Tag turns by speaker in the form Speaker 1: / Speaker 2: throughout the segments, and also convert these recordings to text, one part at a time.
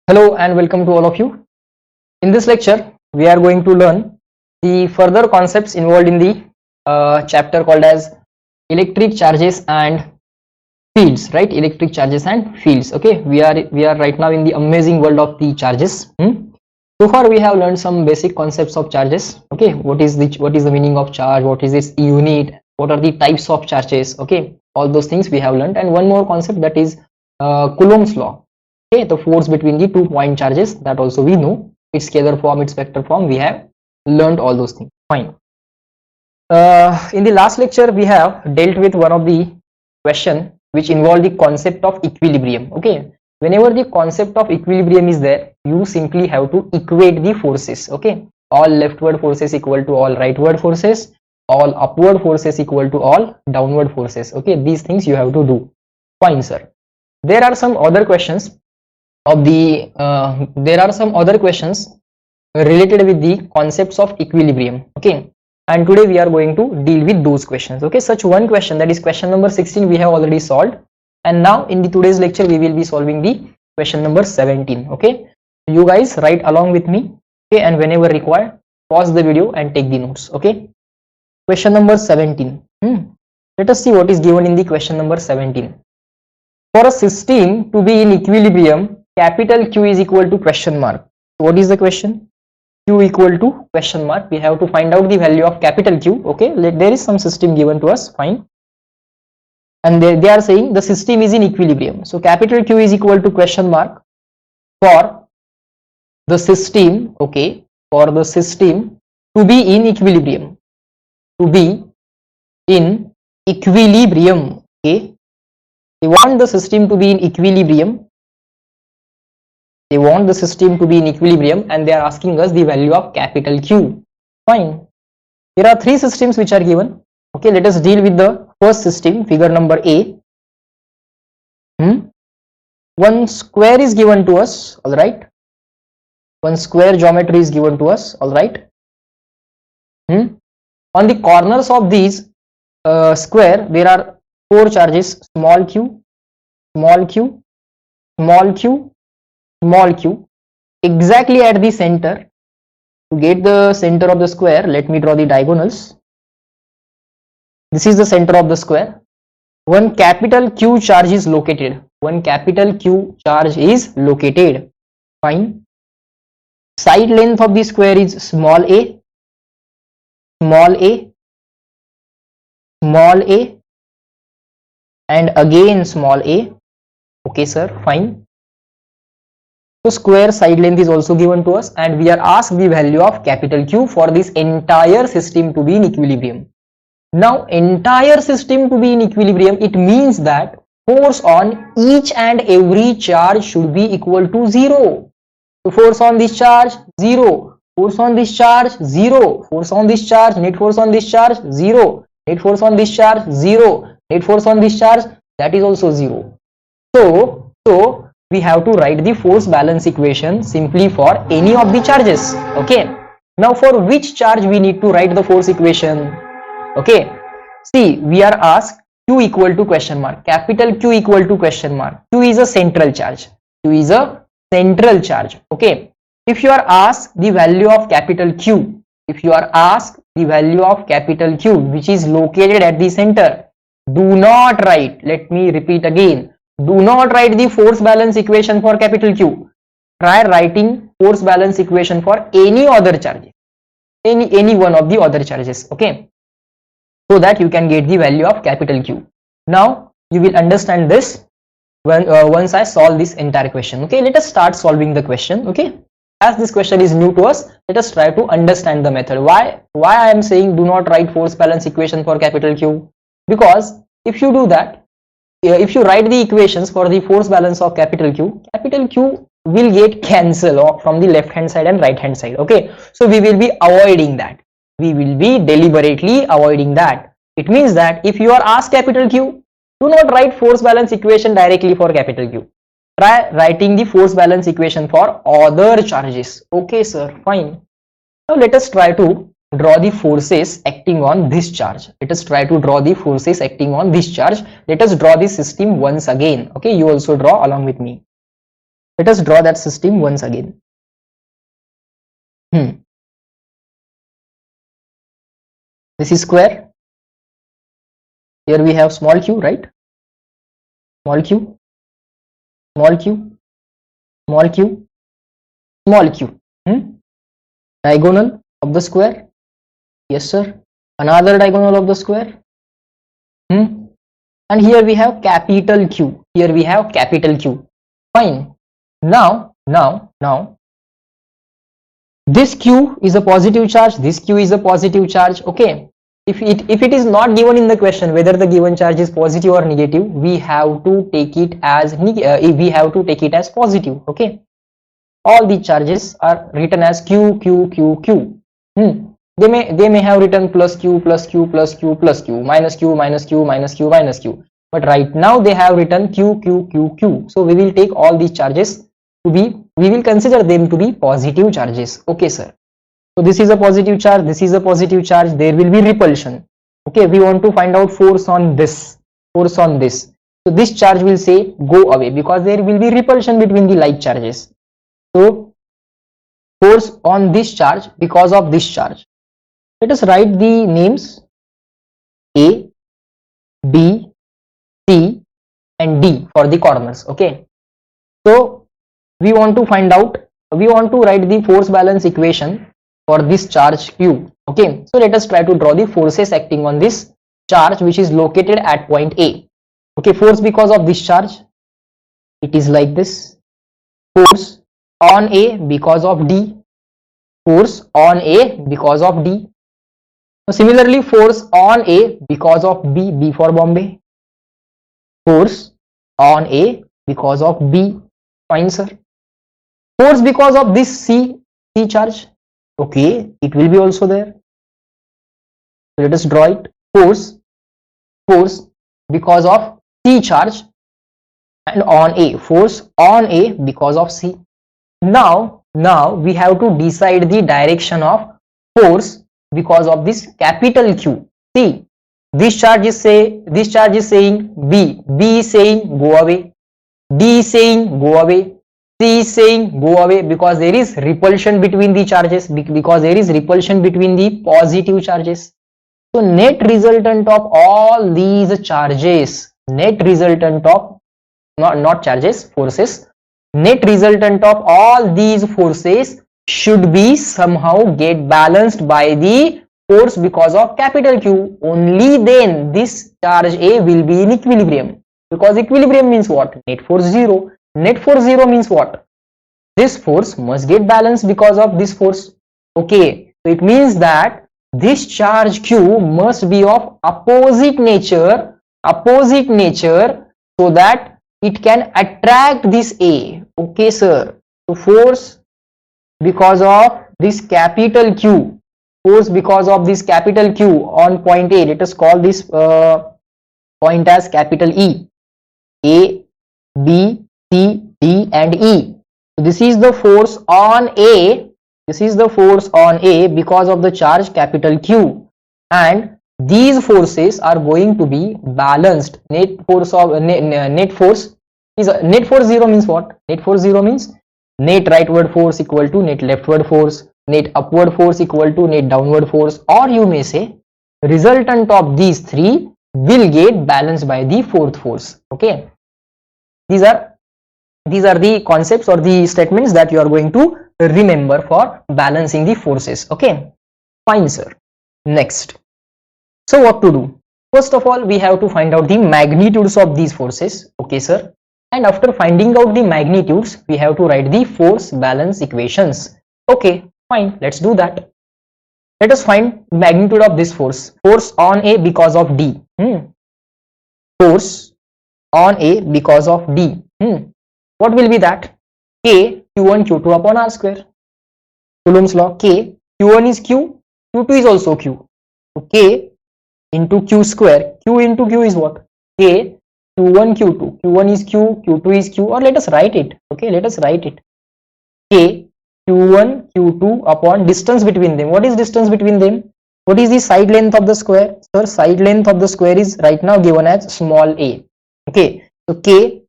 Speaker 1: Hello and welcome to all of you. In this lecture, we are going to learn the further concepts involved in the chapter called as electric charges and fields, right? Electric charges and fields. Okay, we are right now in the amazing world of the charges. So far, we have learned some basic concepts of charges. Okay, what is the meaning of charge? What is its unit? What are the types of charges? Okay, all those things we have learned, and one more concept, that is Coulomb's law. Okay, the force between the 2 point charges, that also we know. Its scalar form, its vector form, we have learned all those things. Fine. In the last lecture, we have dealt with one of the question which involved the concept of equilibrium. Okay, whenever the concept of equilibrium is there, you simply have to equate the forces. Okay, all leftward forces equal to all rightward forces, all upward forces equal to all downward forces. Okay, these things you have to do. Fine, sir. There are some other questions related with the concepts of equilibrium. Okay, and today we are going to deal with those questions. Okay, such one question, that is question number 16, we have already solved, and now in the today's lecture we will be solving the question number 17. Okay, you guys write along with me. Okay, and whenever required, pause the video and take the notes. Okay, question number 17. Let us see what is given in the question number 17. For a system to be in equilibrium, capital Q is equal to question mark. What is the question? Q equal to question mark. We have to find out the value of capital Q. Okay, there is some system given to us. Fine. And they are saying the system is in equilibrium. So capital Q is equal to question mark for the system. Okay, for the system to be in equilibrium. To be in equilibrium. Okay. They want the system to be in equilibrium. They want the system to be in equilibrium, and they are asking us the value of capital Q. Fine. Here are three systems which are given. Okay, let us deal with the first system, figure number A. One square is given to us. All right. One square geometry is given to us. All right. On the corners of these square, there are 4 charges: small q, small q, small q, small q. Exactly at the center, to get the center of the square, let me draw the diagonals. This is the center of the square. One capital Q charge is located. One capital Q charge is located. Fine. Side length of the square is small a, small a, small a, and again small a. Okay, sir. Fine. So square side length is also given to us, and we are asked the value of capital Q for this entire system to be in equilibrium. Now, entire system to be in equilibrium, it means that force on each and every charge should be equal to 0. So force on this charge 0, force on this charge 0, force on this charge, net force on this charge 0, net force on this charge 0, net force on this charge, that is also 0. So we have to write the force balance equation simply for any of the charges. Okay, now for which charge we need to write the force equation? Okay, see, we are asked Q equal to question mark, capital Q equal to question mark. Q is a central charge. Q is a central charge. Okay, if you are asked the value of capital Q, if you are asked the value of capital Q which is located at the center, do not write, let me repeat again, do not write the force balance equation for capital Q. Try writing force balance equation for any other charge, any one of the other charges. Okay, so that you can get the value of capital Q. Now you will understand this when once I solve this entire question. Okay, let us start solving the question. Okay, as this question is new to us, let us try to understand the method. Why I am saying do not write force balance equation for capital Q? Because if you do that, if you write the equations for the force balance of capital Q will get cancelled from the left hand side and right hand side. Okay, so we will be avoiding that. We will be deliberately avoiding that. It means that if you are asked capital Q, do not write force balance equation directly for capital Q. Try writing the force balance equation for other charges. Okay, sir. Fine. Now let us try to draw the forces acting on this charge. Let us try to draw the forces acting on this charge. Let us draw the system once again. Okay, you also draw along with me. Let us draw that system once again. This is square. Here we have small q, right? Small q, small q, small q, small q. Diagonal of the square. Yes, sir. Another diagonal of the square. And here we have capital Q. Here we have capital Q. Fine. Now, this Q is a positive charge. This Q is a positive charge. Okay. If it is not given in the question whether the given charge is positive or negative, we have to take it as positive. Okay. All the charges are written as Q, Q, Q, Q. They may have written plus Q, plus Q, plus Q, plus Q, minus Q, minus Q, minus Q, minus Q. But right now they have written Q, Q, Q, Q. So we will take all these charges to be, we will consider them to be positive charges. Okay, sir. So this is a positive charge, this is a positive charge, there will be repulsion. Okay, we want to find out force on this, force on this. So this charge will say go away because there will be repulsion between the like charges. So force on this charge because of this charge. Let us write the names A, B, C and D for the corners. Okay, so we want to find out, we want to write the force balance equation for this charge Q. Okay, so let us try to draw the forces acting on this charge which is located at point A. Okay, force because of this charge, it is like this. Force on A because of D, force on A because of D. So similarly, force on A because of B, B for Bombay. Force on A because of B. Fine, sir. Force because of this C charge. Okay, it will be also there. Let us draw it. Force because of C charge and on A. Force on A because of C. Now we have to decide the direction of force because of this capital Q. See, this charge is saying B, B is saying go away, D is saying go away, C is saying go away because there is repulsion between the charges, because there is repulsion between the positive charges. So net resultant of all these charges, net resultant of not charges, forces, net resultant of all these forces should be somehow get balanced by the force because of capital Q. Only then this charge A will be in equilibrium, because equilibrium means what? Net force 0. Net force 0 means what? This force must get balanced because of this force. Okay, so it means that this charge Q must be of opposite nature so that it can attract this A. Okay, sir. So force because of this capital Q, force because of this capital Q on point A, let us call this point as capital E. A, B, C, D and E. So this is the force on A. This is the force on A because of the charge capital Q, and these forces are going to be balanced. Net force of net force is net force 0 means what? Net force 0 means net rightward force equal to net leftward force, net upward force equal to net downward force, or you may say resultant of these three will get balanced by the fourth force. Okay, these are the concepts or the statements that you are going to remember for balancing the forces. Okay, fine, sir. Next, so what to do? First of all, we have to find out the magnitudes of these forces. Okay, sir. And after finding out the magnitudes, we have to write the force balance equations. Okay, fine, let's do that. Let us find magnitude of this force. Force on A because of D. Force on A because of D. What will be that? K Q1 Q2 upon R square. Coulomb's law. K Q1 is Q, Q2 is also Q. So K into Q square. Q into Q is what? K Q1 Q2. Q1 is Q, Q2 is Q, or let us write it. Okay, let us write it. K Q1 Q2 upon distance between them. What is distance between them? What is the side length of the square? Sir, side length of the square is right now given as small a. Okay, so K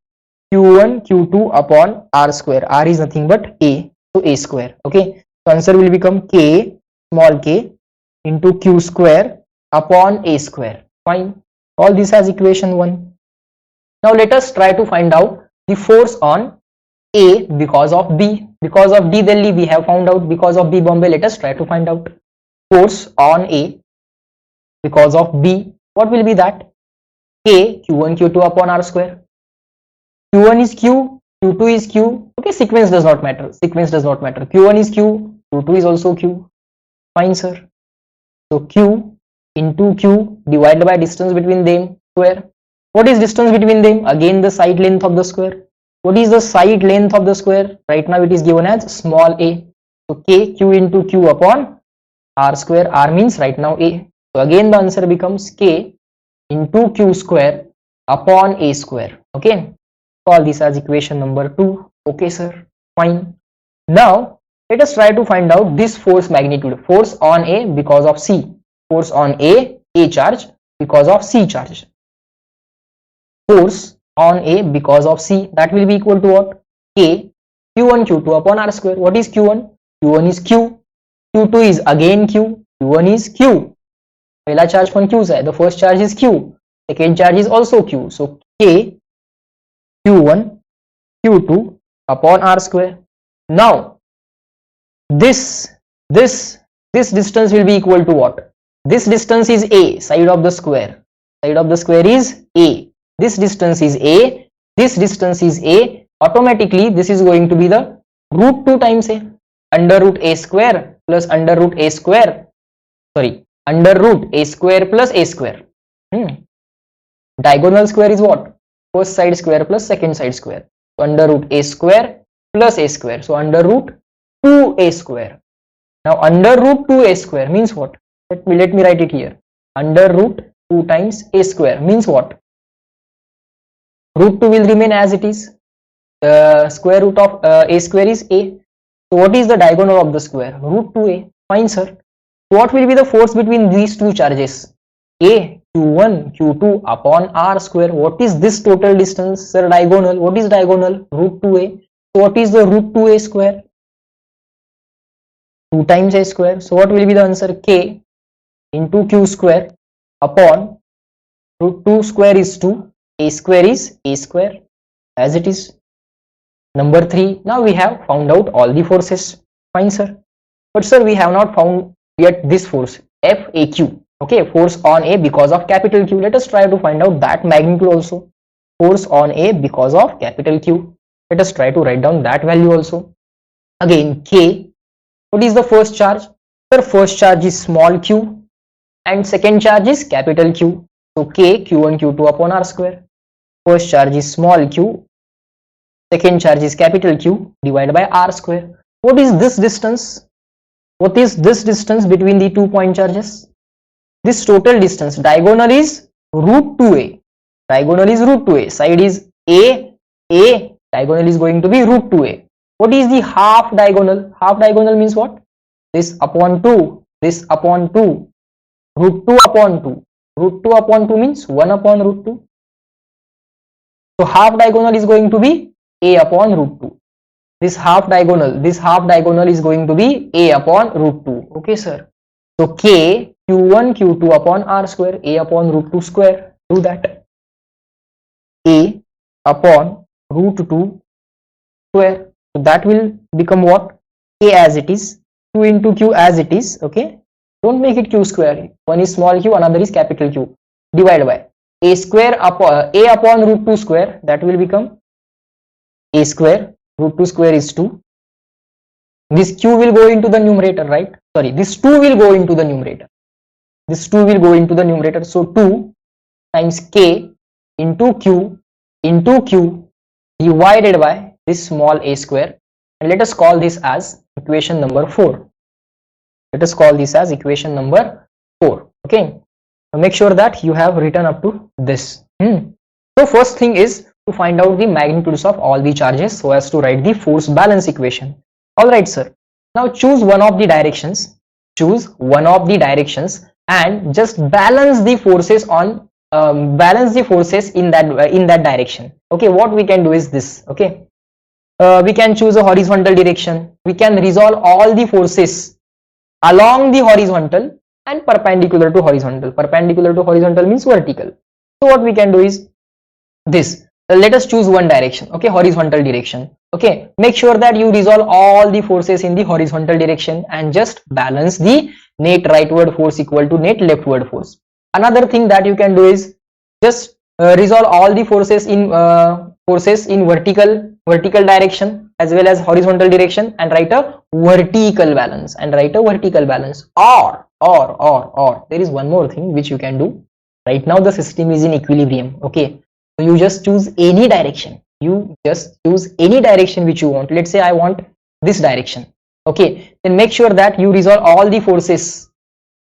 Speaker 1: Q1 Q2 upon R square. R is nothing but A, so A square. Okay, so answer will become K, small k, into Q square upon A square. Fine. All this as equation 1. Now let us try to find out the force on A because of B. Because of D Delhi we have found out, because of B Bombay let us try to find out force on A because of B. What will be that? K, Q1 Q2 upon R square. Q1 is Q, Q2 is Q. Okay, sequence does not matter. Sequence does not matter. Q1 is Q, Q2 is also Q. Fine, sir. So Q into Q divided by distance between them square. What is distance between them? Again the side length of the square. What is the side length of the square? Right now it is given as small a. So K, Q into Q upon R square. R means right now A. So again the answer becomes K into Q square upon A square. Okay. Call this as equation number 2. Okay, sir. Fine. Now let us try to find out this force magnitude. Force on A because of C. Force on A charge because of C charge. Force on A because of C, that will be equal to what? K, Q1 Q2 upon R square. What is Q1? Q1 is Q, Q2 is again Q, Q1 is Q. पहला charge कौन Q है? The first charge is Q, second charge is also Q. So K, Q1 Q2 upon R square. Now this distance will be equal to what? This distance is A, side of the square. Side of the square is A. This distance is A. This distance is A. Automatically this is going to be the root 2 times A. Under root A square plus under root A square. Sorry, under root A square plus A square. Diagonal square is what? First side square plus second side square. So under root A square plus A square. So under root 2A square. Now under root 2A square means what? Let me write it here. Under root 2 times A square means what? Root 2 will remain as it is. The square root of A square is A. So what is the diagonal of the square? Root 2A. Fine, sir. What will be the force between these two charges? A, Q1, Q2 upon R square. What is this total distance? Sir, diagonal. What is diagonal? Root 2A. So what is the root 2A square? 2 times A square. So what will be the answer? K into Q square upon root 2 square is 2. A square is A square as it is. Number 3. Now we have found out all the forces. Fine, sir. But sir, we have not found yet this force FAQ. Okay, force on A because of capital Q. Let us try to find out that magnitude also. Force on A because of capital Q. Let us try to write down that value also. Again, K. What is the first charge? Sir, first charge is small q and second charge is capital Q. So K, Q1, Q2 upon R square. First charge is small q, second charge is capital Q divided by R square. What is this distance? What is this distance between the 2 point charges? This total distance, diagonal is root 2A. Diagonal is root 2A. Side is A. Diagonal is going to be root 2A. What is the half diagonal? Half diagonal means what? This upon 2. This upon 2. Root 2 upon 2. Root 2 upon 2 means 1 upon root 2. So half diagonal is going to be A upon root 2. This half diagonal is going to be A upon root 2. Okay, sir. So K, Q1, Q2 upon R square, A upon root 2 square. Do that. A upon root 2 square. So that will become what? A as it is. Q into Q as it is. Okay. Don't make it Q square. One is small q, another is capital Q. Divided by A square upon A upon root 2 square. That will become A square. Root 2 square is 2. This q will go into the numerator, right? Sorry, this 2 will go into the numerator. This 2 will go into the numerator. So 2 times k into q divided by this small a square. And let us call this as equation number 4. Let us call this as equation number 4. Okay. Now make sure that you have written up to this. So first thing is to find out the magnitudes of all the charges so as to write the force balance equation. Alright, sir. Now choose one of the directions. Choose one of the directions and just balance the forces on balance the forces in that direction. Okay, what we can do is this. Okay, we can choose a horizontal direction. We can resolve all the forces along the horizontal and perpendicular to horizontal. Perpendicular to horizontal means vertical. So what we can do is this. Let us choose one direction. Okay, horizontal direction. Okay, make sure that you resolve all the forces in the horizontal direction and just balance the net rightward force equal to net leftward force. Another thing that you can do is just resolve all the forces in vertical direction as well as horizontal direction and write a vertical balance or there is one more thing which you can do. Right now the system is in equilibrium. Okay, so you just choose any direction. You just choose any direction which you want. Let's say I want this direction. Okay, then make sure that you resolve all the forces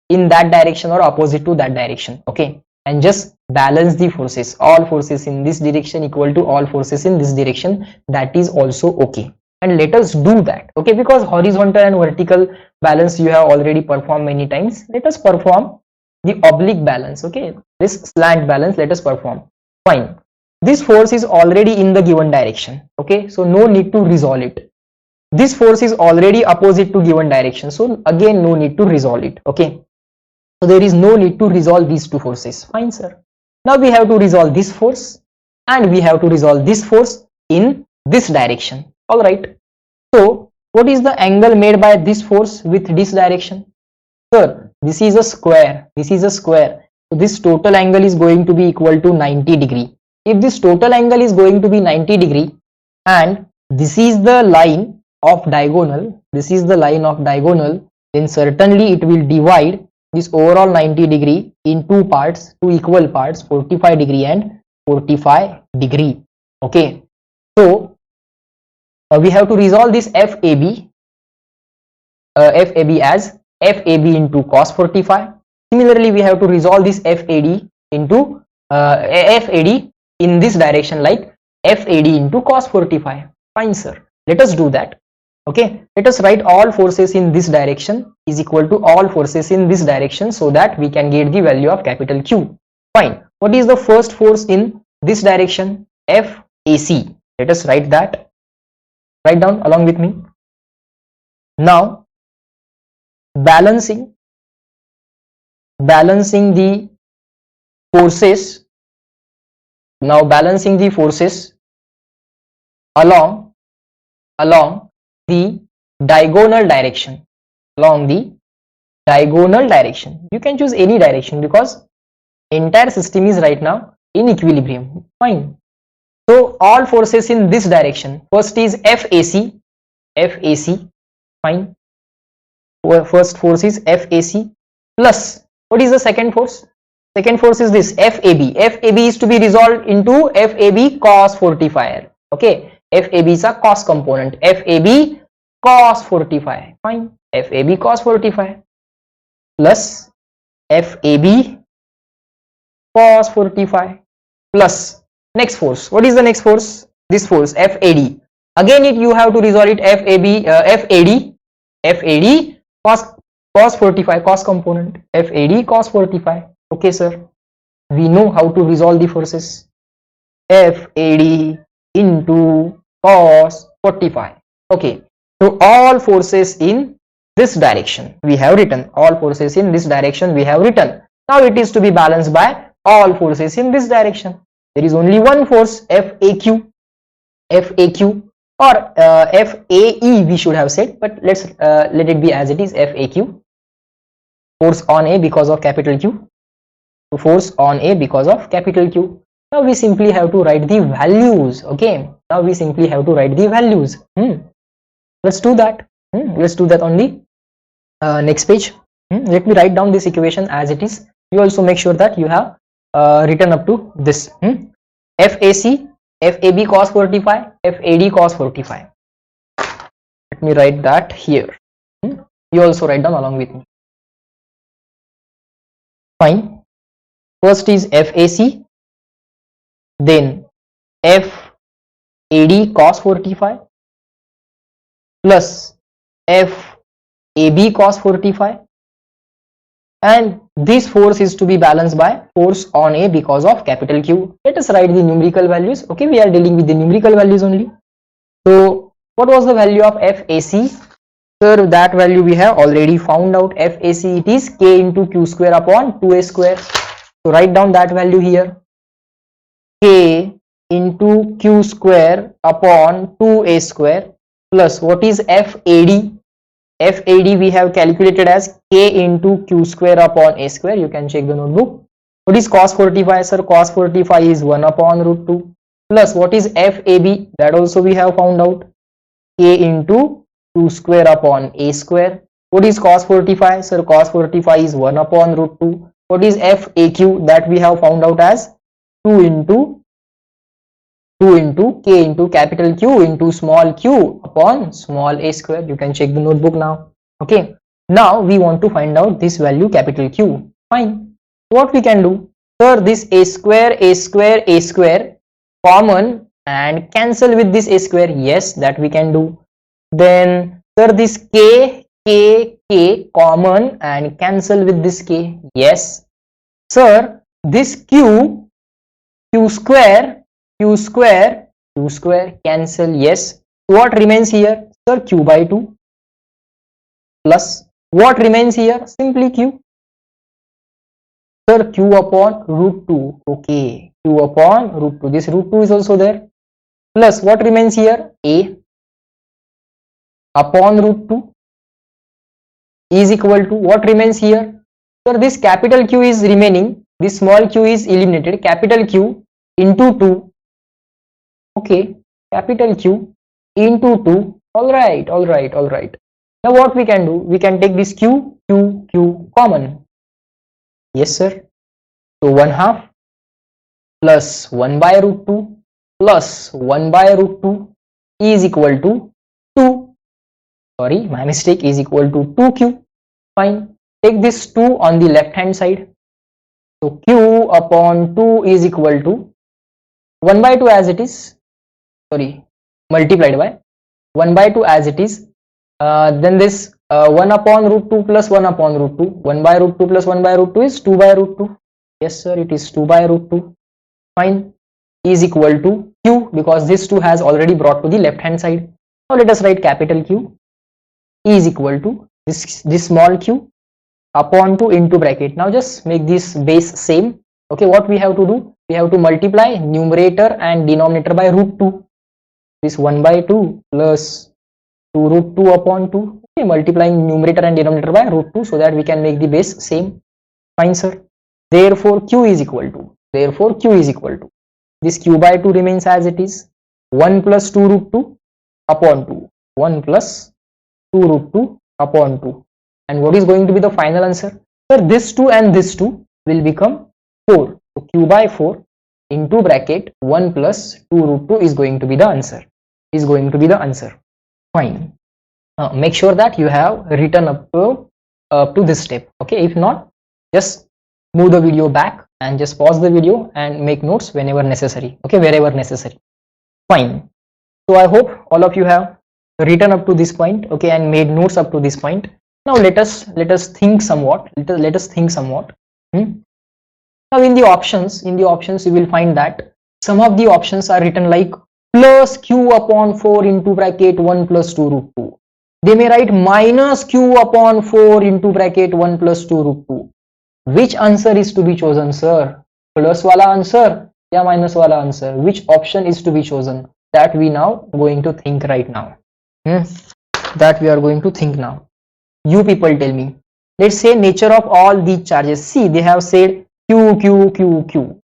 Speaker 1: in that direction or opposite to that direction. Okay, and just balance the forces. All forces in this direction equal to all forces in this direction. That is also okay. And let us do that. Okay, because horizontal and vertical balance you have already performed many times. Let us perform the oblique balance. Okay, this slant balance let us perform. Fine, this force is already in the given direction. Okay, so no need to resolve it. This force is already opposite to given direction, so again no need to resolve it. Okay, so there is no need to resolve these two forces. Fine, sir. Now we have to resolve this force and we have to resolve this force in this direction. All right, so what is the angle made by this force with this direction? Sir, this is a square. So this total angle is going to be equal to 90 degree. If this total angle is going to be 90 degree and this is the line of diagonal, then certainly it will divide this overall 90 degree in two equal parts, 45 degree and 45 degree. Okay, so we have to resolve this FAB as FAB into cos 45. Similarly, we have to resolve this FAD into FAD in this direction like FAD into cos 45. Fine, sir. Let us do that. Okay, let us write all forces in this direction is equal to all forces in this direction so that we can get the value of capital Q. Fine. What is the first force in this direction? FAC. Let us write that. Write down along with me. Now, balancing the forces. Now balancing the forces along the diagonal direction. You can choose any direction because entire system is right now in equilibrium. Fine. So all forces in this direction. First is FAC. Fine. First force is FAC plus what is the second force? Second force is this FAB. FAB is to be resolved into FAB cos 45. Okay, FAB is a cos component. FAB cos 45. Fine. FAB cos 45 plus FAB cos 45 plus next force. What is the next force? This force FAD. Again, you have to resolve it FAD cos 45 cos component. FAD cos 45. Okay, sir. We know how to resolve the forces. FAD into cos 45. Okay. So all forces in this direction we have written. All forces in this direction we have written. Now it is to be balanced by all forces in this direction. There is only one force FAQ or FAE we should have said, but let it be as it is. FAQ, force on A because of capital Q. So force on A because of capital Q. Now we simply have to write the values. Okay, now we simply have to write the values. Let's do that. Let's do that on the next page. Let me write down this equation as it is. You also make sure that you have written up to this. FAC, FAB cos 45, FAD cos 45. Let me write that here. You also write down along with me. Fine. First is FAC, then FAD cos 45 plus FAB cos 45 and this force is to be balanced by force on A because of capital Q. Let us write the numerical values. Okay, we are dealing with the numerical values only. So what was the value of FAC? Sir, that value we have already found out. FAC, it is K into Q square upon 2A square. So write down that value here. K into Q square upon 2A square plus what is FAD? FAD we have calculated as K into Q square upon A square. You can check the notebook. What is cos 45? Sir, cos 45 is 1 upon root 2 plus what is FAB? That also we have found out. K into 2 square upon A square. What is cos 45? Sir, cos 45 is 1 upon root 2. What is FAQ? That we have found out as 2 into K into capital Q into small q upon small a square. You can check the notebook now. Okay, now we want to find out this value capital Q. Fine, what we can do? Sir, this a square common and cancel with this a square. Yes, that we can do. Then sir, this k common and cancel with this k. Yes. Sir, this q square cancel. Yes. What remains here? Sir, q by 2 plus what remains here? Simply q. Sir, q upon root 2. Okay, q upon root 2. This root 2 is also there. Plus what remains here? A upon root 2 is equal to what remains here? Sir, this capital Q is remaining. This small q is eliminated. Capital Q into 2. Okay, capital Q into 2. Alright. Now what we can do? We can take this q common. Yes, sir. So 1/2 plus 1 by root 2 plus 1 by root 2 is equal to 2. Sorry, my mistake, is equal to 2q. Fine. Take this 2 on the left hand side. So q upon 2 is equal to 1 by 2 as it is. Sorry, multiplied by 1 by 2 as it is. Then this 1 upon root 2 plus 1 upon root 2. 1 by root 2 plus 1 by root 2 is 2 by root 2. Yes, sir, it is 2 by root 2. Fine. Is equal to q because this 2 has already brought to the left hand side. Now let us write capital Q is equal to this small q upon 2 into bracket. Now just make this base same. Okay, what we have to do? We have to multiply numerator and denominator by root 2. This 1 by 2 plus 2 root 2 upon 2. Okay, multiplying numerator and denominator by root 2 so that we can make the base same. Fine, sir. Therefore q is equal to this q by 2 remains as it is. 1 plus 2 root 2 upon 2. 1 plus 2 root 2 upon 2. And what is going to be the final answer? Sir, this 2 and this 2 will become 4. So q by 4 into bracket 1 plus 2 root 2 is going to be the answer. Fine. Make sure that you have written up to this step. Okay, if not, just move the video back and just pause the video and make notes whenever necessary. Okay, wherever necessary. Fine. So I hope all of you have written up to this point. Okay, and made notes up to this point. Now let us think somewhat. Let us think somewhat. Now in the options you will find that some of the options are written like plus q upon 4 into bracket 1 plus 2 root 2. They may write minus q upon 4 into bracket 1 plus 2 root 2. Which answer is to be chosen, sir? Plus wala answer या minus wala answer? Which option is to be chosen? That we now going to think right now. That we are going to think now. You people tell me. Let's say nature of all these charges. See, they have said q.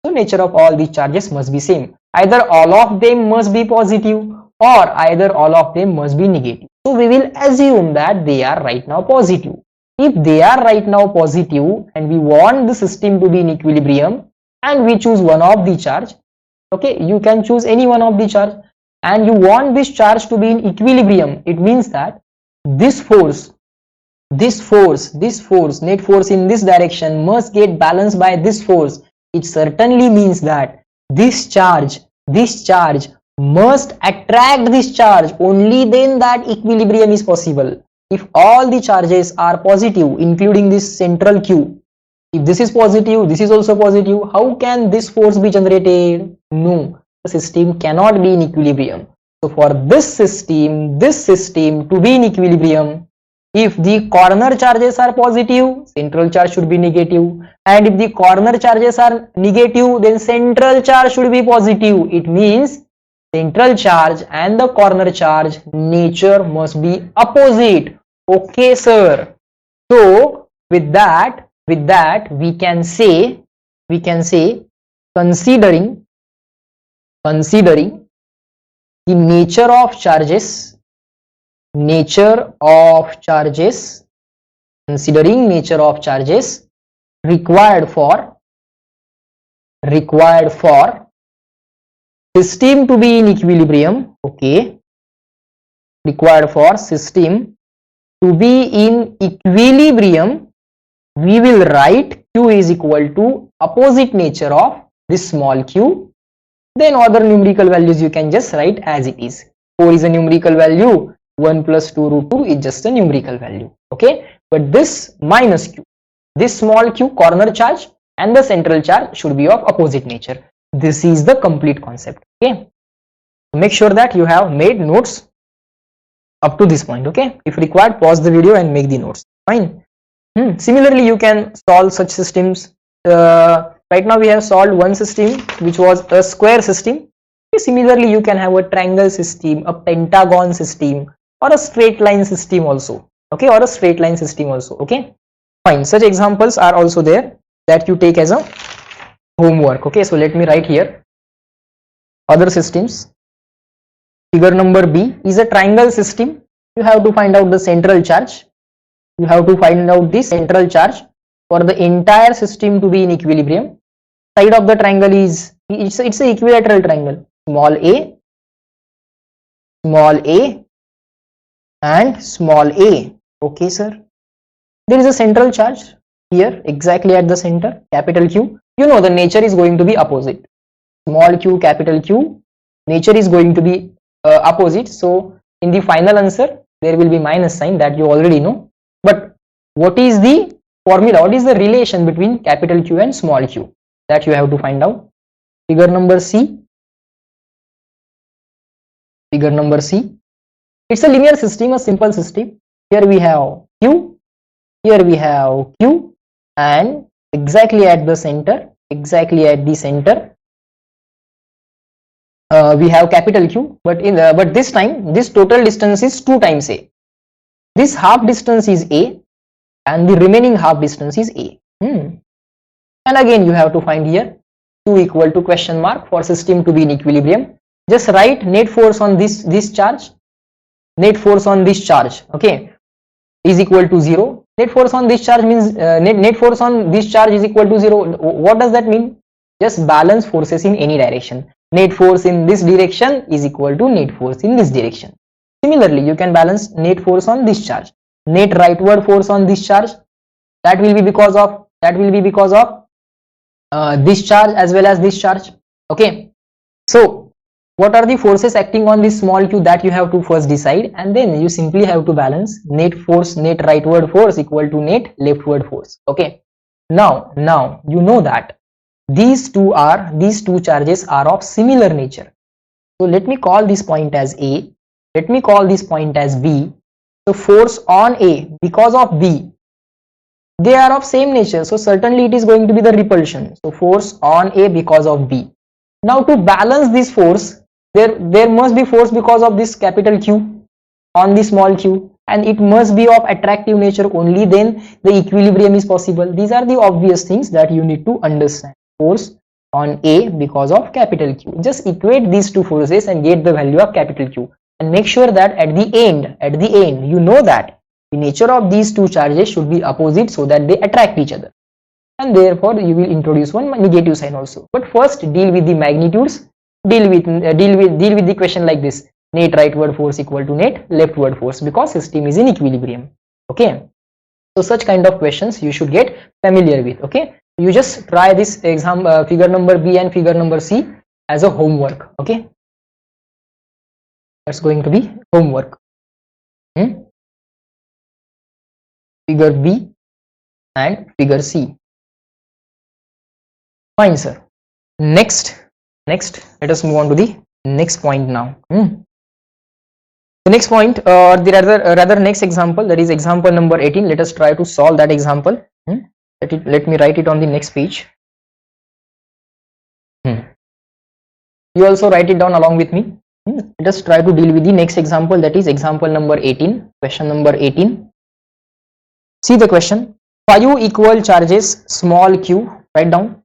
Speaker 1: So nature of all these charges must be same. Either all of them must be positive or either all of them must be negative. So we will assume that they are right now positive. If they are right now positive and we want the system to be in equilibrium and we choose one of the charge, okay, you can choose any one of the charge, and you want this charge to be in equilibrium, it means that this force, net force in this direction must get balanced by this force. It certainly means that this charge must attract this charge. Only then that equilibrium is possible. If all the charges are positive, including this central q, If this is positive, this is also positive. How can this force be generated? No, the system cannot be in equilibrium. So for this system to be in equilibrium, if the corner charges are positive, central charge should be negative, and if the corner charges are negative, then central charge should be positive. It means central charge and the corner charge nature must be opposite. Okay, sir. So with that we can say considering the nature of charges, considering nature of charges required for system to be in equilibrium, okay, required for system to be in equilibrium, we will write q is equal to opposite nature of this small q. Then other numerical values you can just write as it is. 4 is a numerical value, 1 plus 2 root 2 is just a numerical value, okay. But this minus q, this small q corner charge and the central charge should be of opposite nature. This is the complete concept, okay. Make sure that you have made notes up to this point, okay. If required, pause the video and make the notes, fine. Similarly, you can solve such systems. Right now we have solved one system which was a square system. Similarly, you can have a triangle system, a pentagon system, or a straight line system also, okay, or a straight line system also, okay, fine. Such examples are also there that you take as a homework, okay. So let me write here other systems. Figure number B is a triangle system. You have to find out the central charge. You have to find out the central charge for the entire system to be in equilibrium. Side of the triangle is, it's an equilateral triangle, small a and small a, okay sir. There is a central charge here exactly at the center, capital Q. You know the nature is going to be opposite. Small q, capital Q, nature is going to be opposite. So in the final answer there will be minus sign, that you already know. But what is the formula, what is the relation between capital Q and small q, that you have to find out. Figure number C. Figure number C. It's a linear system, a simple system. Here we have Q, here we have Q, and exactly at the center, we have capital Q. But but this time this total distance is 2 times A. This half distance is A and the remaining half distance is A. And again you have to find here Q equal to question mark for system to be in equilibrium. Just write net force on this charge. Net force on this charge, okay, is equal to 0. Net force on this charge means net force on this charge is equal to 0. What does that mean? Just balance forces in any direction. Net force in this direction is equal to net force in this direction. Similarly, you can balance net force on this charge. Net rightward force on this charge, that will be because of this charge as well as this charge, okay. So what are the forces acting on this small q, that you have to first decide, and then you simply have to balance net force, net rightward force equal to net leftward force, okay. Now you know that these two charges are of similar nature. So let me call this point as A, let me call this point as B. So force on A because of B, they are of same nature, so certainly it is going to be the repulsion. So force on A because of B. Now to balance this force, there must be force because of this capital Q on the small q, and it must be of attractive nature, only then the equilibrium is possible. These are the obvious things that you need to understand. Force on A because of capital Q. Just equate these two forces and get the value of capital Q, and make sure that at the end you know that the nature of these two charges should be opposite so that they attract each other, and therefore you will introduce one negative sign also. But first deal with the magnitudes. Deal with the question like this: net rightward force equal to net leftward force, because system is in equilibrium, okay. So such kind of questions you should get familiar with, okay. You just try this exam, figure number B and figure number C as a homework, okay. That's going to be homework. Figure B and figure C. Fine, sir. Next, let us move on to the next point now. The next point, rather next example, that is example number 18. Let us try to solve that example. Let me write it on the next page. You also write it down along with me. Let us try to deal with the next example, that is example number 18, question number 18. See the question. 5 equal charges, small q, write down.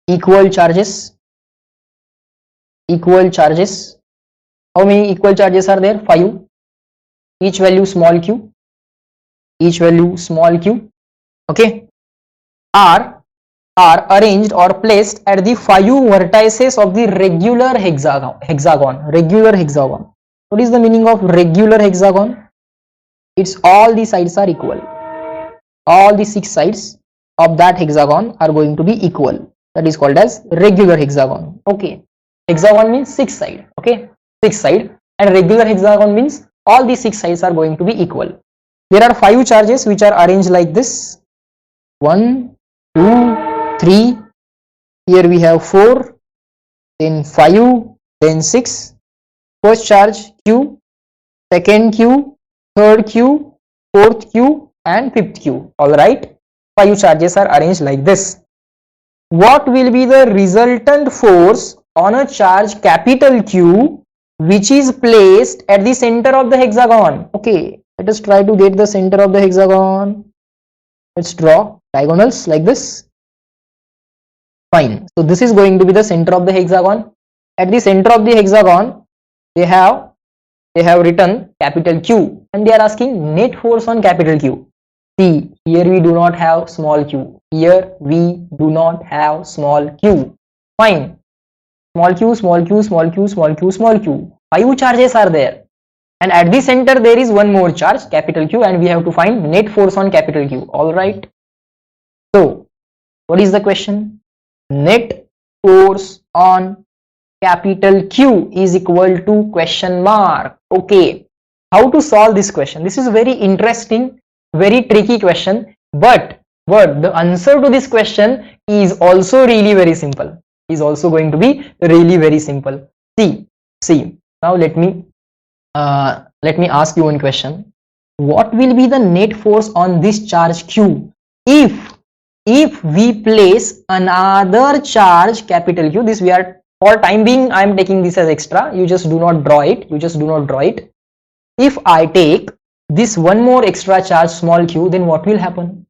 Speaker 1: Equal charges. How many equal charges are there? 5. Each value small q. Okay. Are arranged or placed at the 5 vertices of the regular hexagon. What is the meaning of regular hexagon? It's all the sides are equal. All the 6 sides of that hexagon are going to be equal. That is called as regular hexagon. Okay. Hexagon means 6 side. Okay. 6 side, and regular hexagon means all the 6 sides are going to be equal. There are 5 charges which are arranged like this. 1, 2, 3. Here we have 4, then 5, then 6. First charge q, second q, third q, fourth q, and fifth q. Alright. 5 charges are arranged like this. What will be the resultant force on a charge capital Q which is placed at the center of the hexagon? Okay, let us try to get the center of the hexagon. Let's draw diagonals like this. Fine. So this is going to be the center of the hexagon. At the center of the hexagon, they have written capital Q, and they are asking net force on capital Q. See, here we do not have small q. Here we do not have small q. Fine. Small q. 5 charges are there. And at the center there is one more charge, capital Q, and we have to find net force on capital Q. Alright. So, what is the question? Net force on capital Q is equal to question mark. Okay. How to solve this question? This is very interesting, very tricky question, but the answer to this question is also really very simple. Is also going to be really very simple. See. Now let me ask you one question. What will be the net force on this charge Q if we place another charge capital Q? This we are, for time being I am taking this as extra. You just do not draw it. If I take this one more extra charge small q, then what will happen?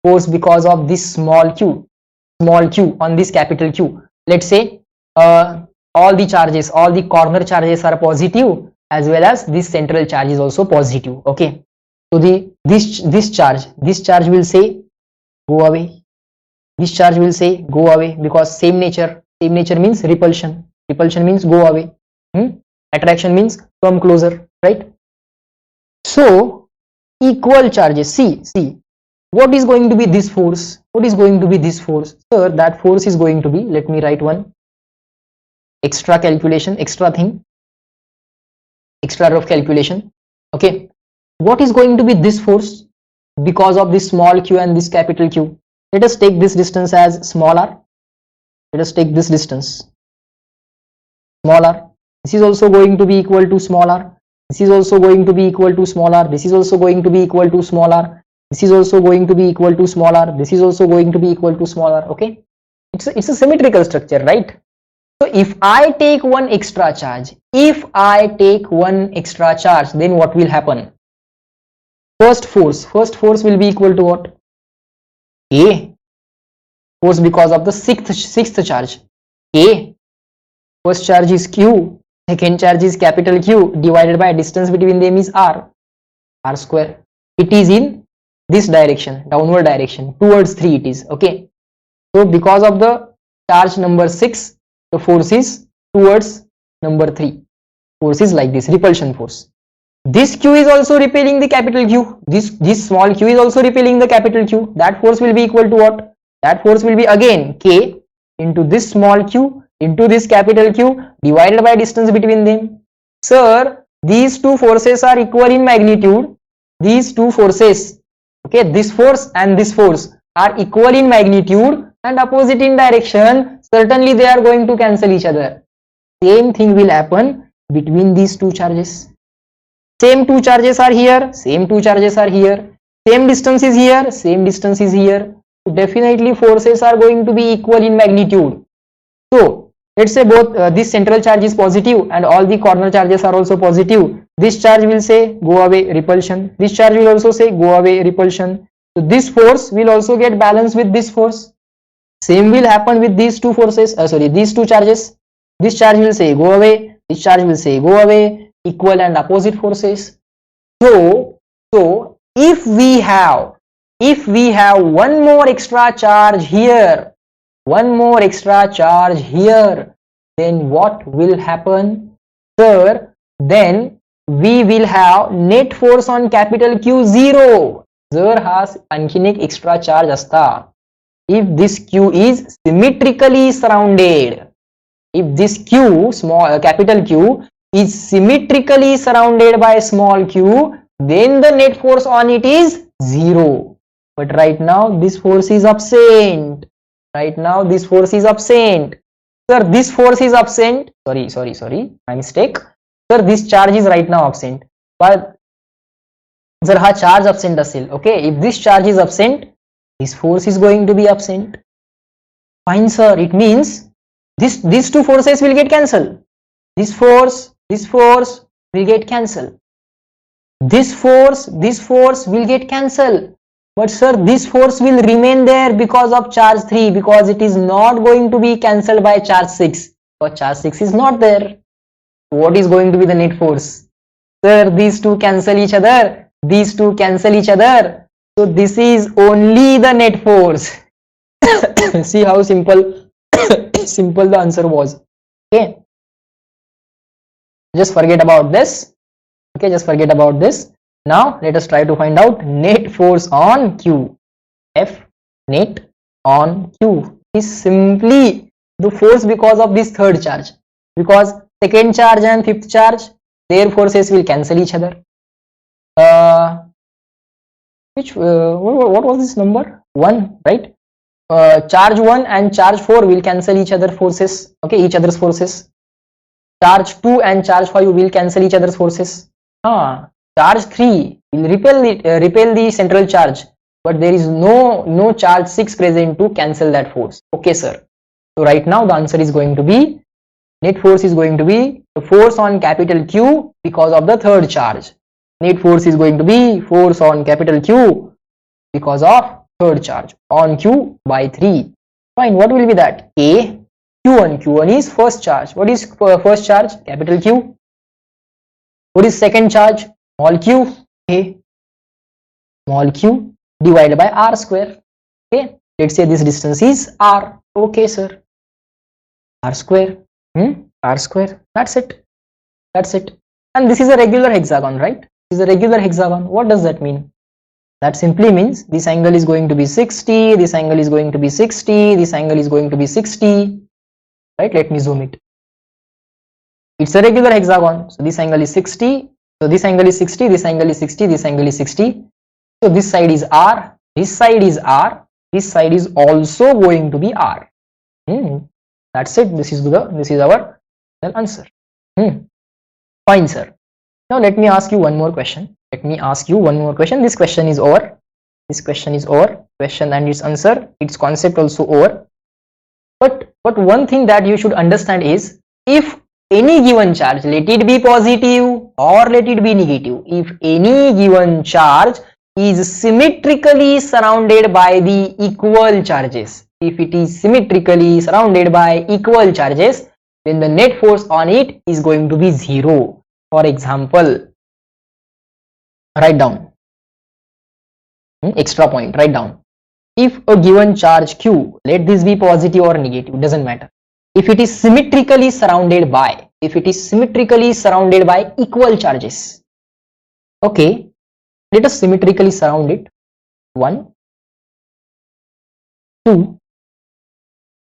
Speaker 1: Force because of this small q on this capital Q. Let's say all the charges, all the corner charges are positive, as well as this central charge is also positive. Okay. So this charge will say go away. This charge will say go away, because same nature means repulsion. Repulsion means go away. Attraction means come closer, right? So equal charges. See, what is going to be this force? Sir, that force is going to be, let me write one extra calculation, extra rough calculation. Okay, what is going to be this force because of this small q and this capital Q? Let us take this distance as small r. Let us take this distance small r. This is also going to be equal to small r. This is also going to be equal to small r. This is also going to be equal to small r. This is also going to be equal to small r. This is also going to be equal to small r. Okay, it's a symmetrical structure, right? So if I take one extra charge, then what will happen? First force will be equal to what? A. Force because of the sixth charge. A. First charge is Q. Second charge is capital Q, divided by distance between them is R square. It is in this direction, downward direction, towards 3 it is. Okay. So because of the charge number 6, the force is towards number 3. Force is like this, repulsion force. This Q is also repelling the capital Q. This small q is also repelling the capital Q. That force will be equal to what? That force will be again K into this small q into this capital Q divided by distance between them. Sir, these two forces are equal in magnitude. These two forces, okay, this force and this force are equal in magnitude and opposite in direction, certainly they are going to cancel each other. Same thing will happen between these two charges. Same two charges are here, same two charges are here, same distance is here, same distance is here. So definitely forces are going to be equal in magnitude. So let's say both this central charge is positive and all the corner charges are also positive. This charge will say go away, repulsion. This charge will also say go away, repulsion. So this force will also get balanced with this force. Same will happen with these two forces, these two charges. This charge will say go away, this charge will say go away, equal and opposite forces. So if we have one more extra charge here, then what will happen? Sir, then we will have net force on capital Q 0. जर हा आणखीन एक extra charge असता, if this Q is symmetrically surrounded, if this Q, capital Q, is symmetrically surrounded by small q, then the net force on it is 0. But right now this force is absent. Sir, this force is absent. Sorry, my mistake. Sir, this charge is right now absent. But जर हा charge absent असेल, okay, if this charge is absent, this force is going to be absent. Fine, sir. It means these two forces will get cancelled. This force will get cancelled. This force will get cancelled. But sir, this force will remain there because of charge 3, because it is not going to be cancelled by charge 6. Because charge 6 is not there. What is going to be the net force? Sir, these two cancel each other. So this is only the net force. See how simple the answer was. Okay. Just forget about this. Now let us try to find out net force on Q. F net on Q is simply the force because of this third charge. Because second charge and fifth charge, their forces will cancel each other. What was this number? 1, right? Charge 1 and charge 4 will cancel each other's forces. Okay, each other's forces. Charge 2 and charge 5 will cancel each other's forces. Charge 3 will repel the central charge, but there is no charge 6 present to cancel that force. Okay, sir. So right now the answer is going to be, net force is going to be the force on capital Q because of the third charge. Net force is going to be force on capital Q because of third charge on Q by 3. Fine, what will be that? A Q1. Q1 is first charge. What is first charge? Capital Q. What is second charge? Small q. A. Small q divided by r square. Okay, let's say this distance is r. Okay, sir. R square. R square. That's it. And this is a regular hexagon, right? This is a regular hexagon. What does that mean? That simply means this angle is going to be 60, this angle is going to be 60, this angle is going to be 60. Right? Let me zoom it. It's a regular hexagon. So this angle is 60. So this angle is 60, this angle is 60, this angle is 60. So this side is r, this side is r, this side is also going to be r. That's it. This is our answer. Fine, sir. Now let me ask you one more question. This question is over. Question and its answer, its concept also over. But one thing that you should understand is, if any given charge, let it be positive or let it be negative, if any given charge is symmetrically surrounded by the equal charges, if it is symmetrically surrounded by equal charges, then the net force on it is going to be 0. For example, write down extra point, write down, if a given charge q, let this be positive or negative, doesn't matter, if it is symmetrically surrounded by equal charges. Okay, let us symmetrically surround it. 1, 2,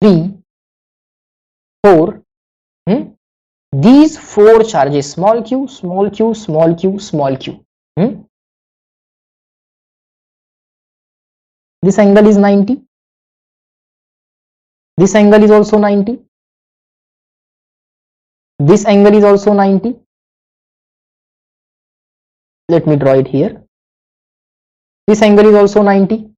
Speaker 1: 3, 4. These 4 charges, small q, small q, small q, small q. This angle is 90. This angle is also 90. This angle is also 90. Let me draw it here. This angle is also 90.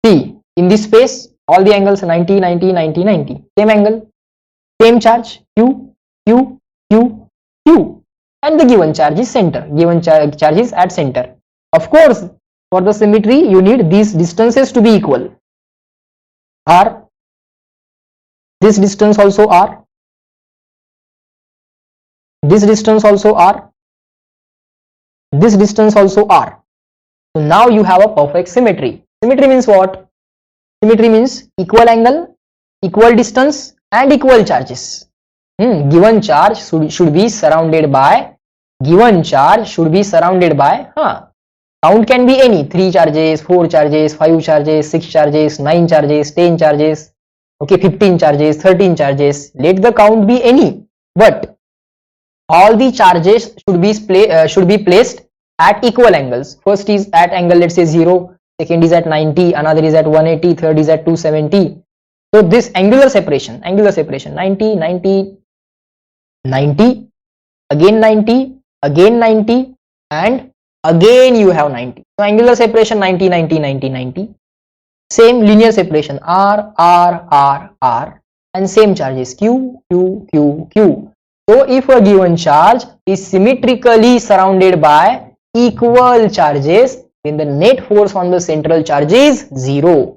Speaker 1: See, in this space, all the angles 90, 90, 90, 90. Same angle, same charge, Q, Q, Q, Q. And the given charge is center. Given charge is at center. Of course, for the symmetry, you need these distances to be equal. R. This distance also R. This distance also R. This distance also R. So now you have a perfect symmetry. Symmetry means what? Symmetry means equal angle, equal distance and equal charges. Given charge should be surrounded by, count can be any, 3 charges, 4 charges, 5 charges, 6 charges, 9 charges, 10 charges, okay, 15 charges, 13 charges. Let the count be any, but all the charges should be placed at equal angles. First is at angle, let's say 0, second is at 90, another is at 180, third is at 270. So this angular separation 90, 90, 90, again 90, again 90, and again you have 90. So angular separation 90, 90, 90, 90. Same linear separation R, R, R, R, and same charges Q, Q, Q, Q. So if a given charge is symmetrically surrounded by equal charges, then the net force on the central charge is 0.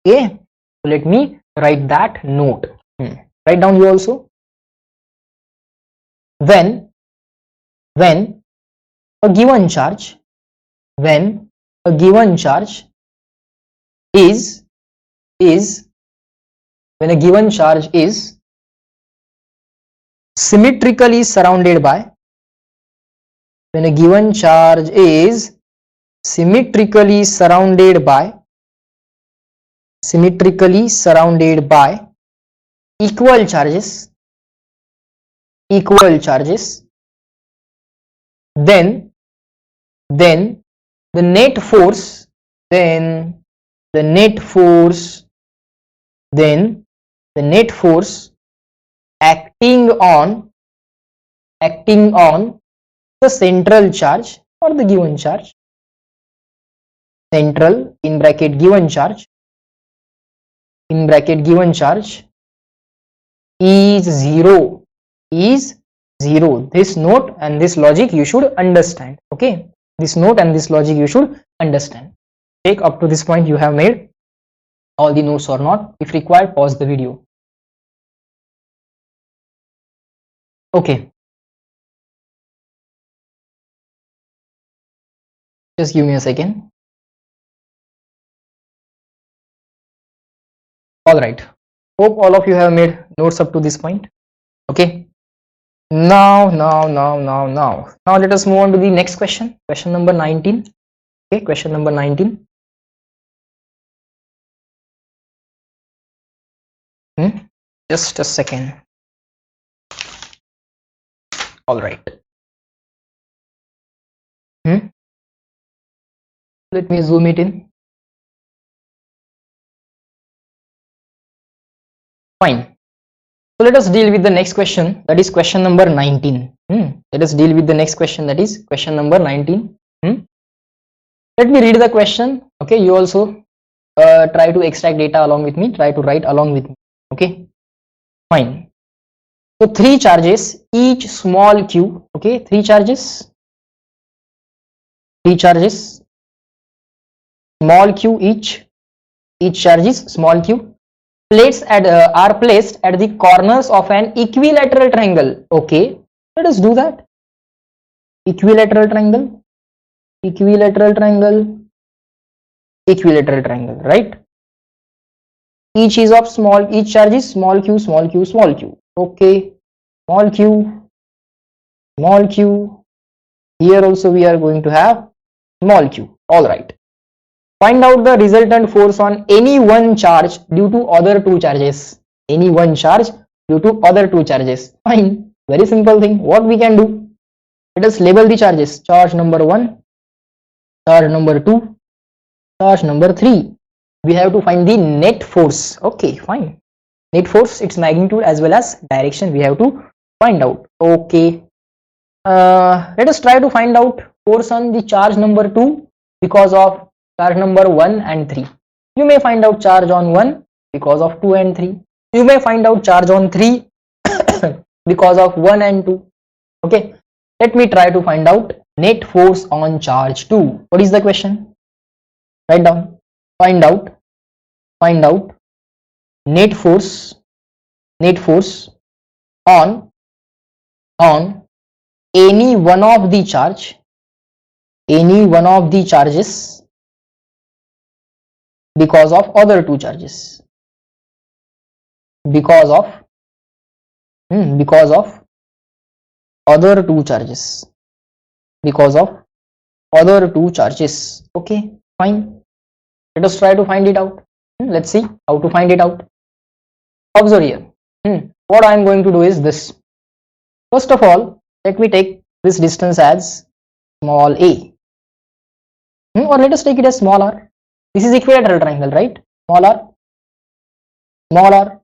Speaker 1: Okay, so let me write that note. Write down you also. When a given charge is symmetrically surrounded by, equal charges, then the net force acting on the central charge or the given charge, central in bracket given charge is 0. This note and this logic you should understand. Okay, this note and this logic you should understand. Take up to this point you have made all the notes or not. If required, pause the video. Okay, just give me a second. All right, hope all of you have made notes up to this point. Okay, now let us move on to the next question. Question number 19. Okay, question number 19. Just a second. All right. Let me zoom it in. Fine. So let us deal with the next question, that is question number 19. Let us deal with the next question, that is question number 19. Let me read the question. Okay, you also try to extract data along with me, try to write along with me. Okay, fine. So 3 charges, each small q. Okay, 3 charges, small q each charge is small q. Are placed at the corners of an equilateral triangle. Okay, let us do that. Equilateral triangle, right? Each charge is small q. Okay, small q. Here also we are going to have small q. All right. Find out the resultant force on any one charge due to other 2 charges. Fine. Very simple thing. What we can do? Let us label the charges. Charge number 1, charge number 2, charge number 3. We have to find the net force. Okay, fine. Net force, its magnitude as well as direction we have to find out. Okay. Let us try to find out force on the charge number 2 because of charge number 1 and 3. You may find out charge on 1 because of 2 and 3. You may find out charge on 3 because of 1 and 2. Okay, let me try to find out net force on charge 2. What is the question? Write down. Find out net force on any one of the charges because of other two charges, because of other two charges, because of other two charges. Okay, fine. Let us try to find it out. Let's see how to find it out. Observe here. What I am going to do is this. First of all, let me take this distance as small a, or let us take it as small r. This is equilateral triangle, right? Small r, small r,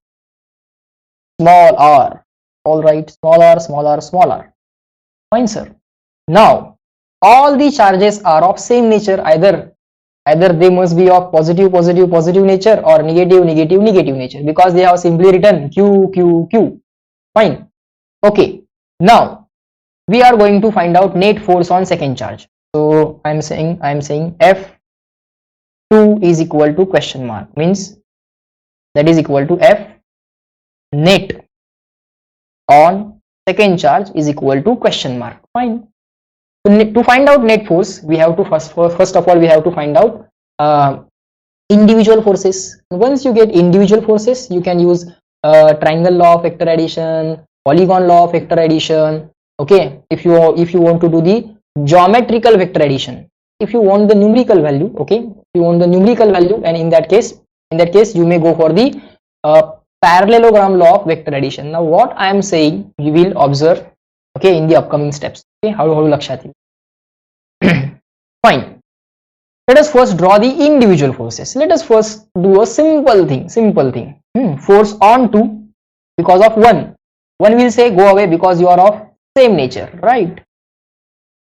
Speaker 1: small r. All right, small r, small r, small r. Fine, sir. Now, all the charges are of same nature. Either they must be of positive nature or negative nature, because they have simply written q q q. Fine. Okay. Now we are going to find out net force on second charge. So I am saying F2 is equal to question mark, means that is equal to F net on second charge is equal to question mark. Fine. So to find out net force, we have to first of all we have to find out individual forces. Once you get individual forces, you can use triangle law of vector addition, polygon law of vector addition. Okay, if you want to do the geometrical vector addition, if you want the numerical value, okay, if you want the numerical value, and in that case you may go for the parallelogram law of vector addition. Now what I am saying, you will observe, okay, in the upcoming steps. Okay, how lakshati. Fine. Let us first draw the individual forces. Let us first do a simple thing. Force on 2 because of 1. One will say go away because you are of same nature, right?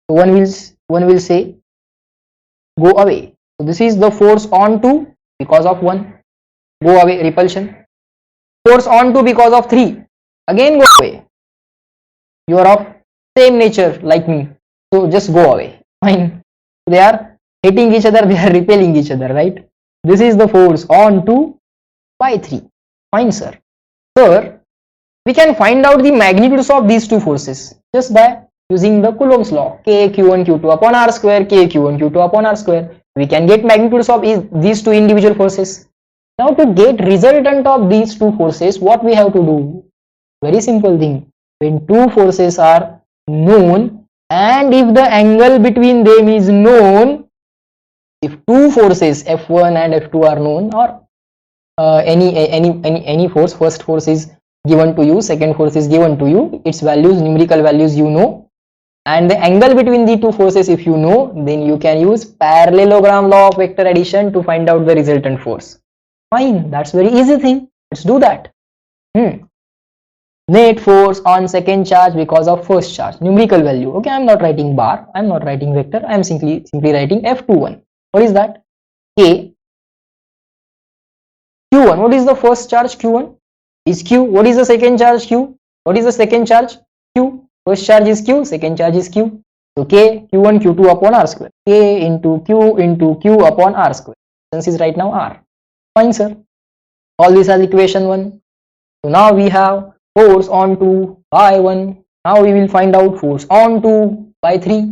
Speaker 1: So one will say go away. So this is the force on 2 because of 1. Go away, repulsion. Force on 2 because of 3. Again go away. You are of same nature like me. So just go away. Fine. They are hitting each other, they are repelling each other, right? This is the force on 2 by 3. Fine, sir. Sir, we can find out the magnitudes of these two forces just by using the Coulomb's law, k q1 q2 upon r square, k q1 q2 upon r square. We can get magnitudes of these two individual forces. Now to get resultant of these two forces, what we have to do? Very simple thing. When two forces are known and if the angle between them is known, if two forces F1 and F2 are known, or any force, first force is given to you, second force is given to you, its values, numerical values you know, and the angle between the two forces if you know, then you can use parallelogram law of vector addition to find out the resultant force. Fine, that's very easy thing. Let's do that. Net force on second charge because of first charge, numerical value. Okay, I'm not writing bar, I'm not writing vector, I'm simply writing F21. What is that? K Q1. What is the first charge? Q1 is Q. What is the second charge? Q. What is the second charge? Q. First charge is Q, second charge is Q. So K Q1 Q2 upon R square. K into Q upon R square. Distance is right now R. Fine, sir. All these are equation 1. So now we have force on 2 by 1. Now we will find out force on 2 by 3.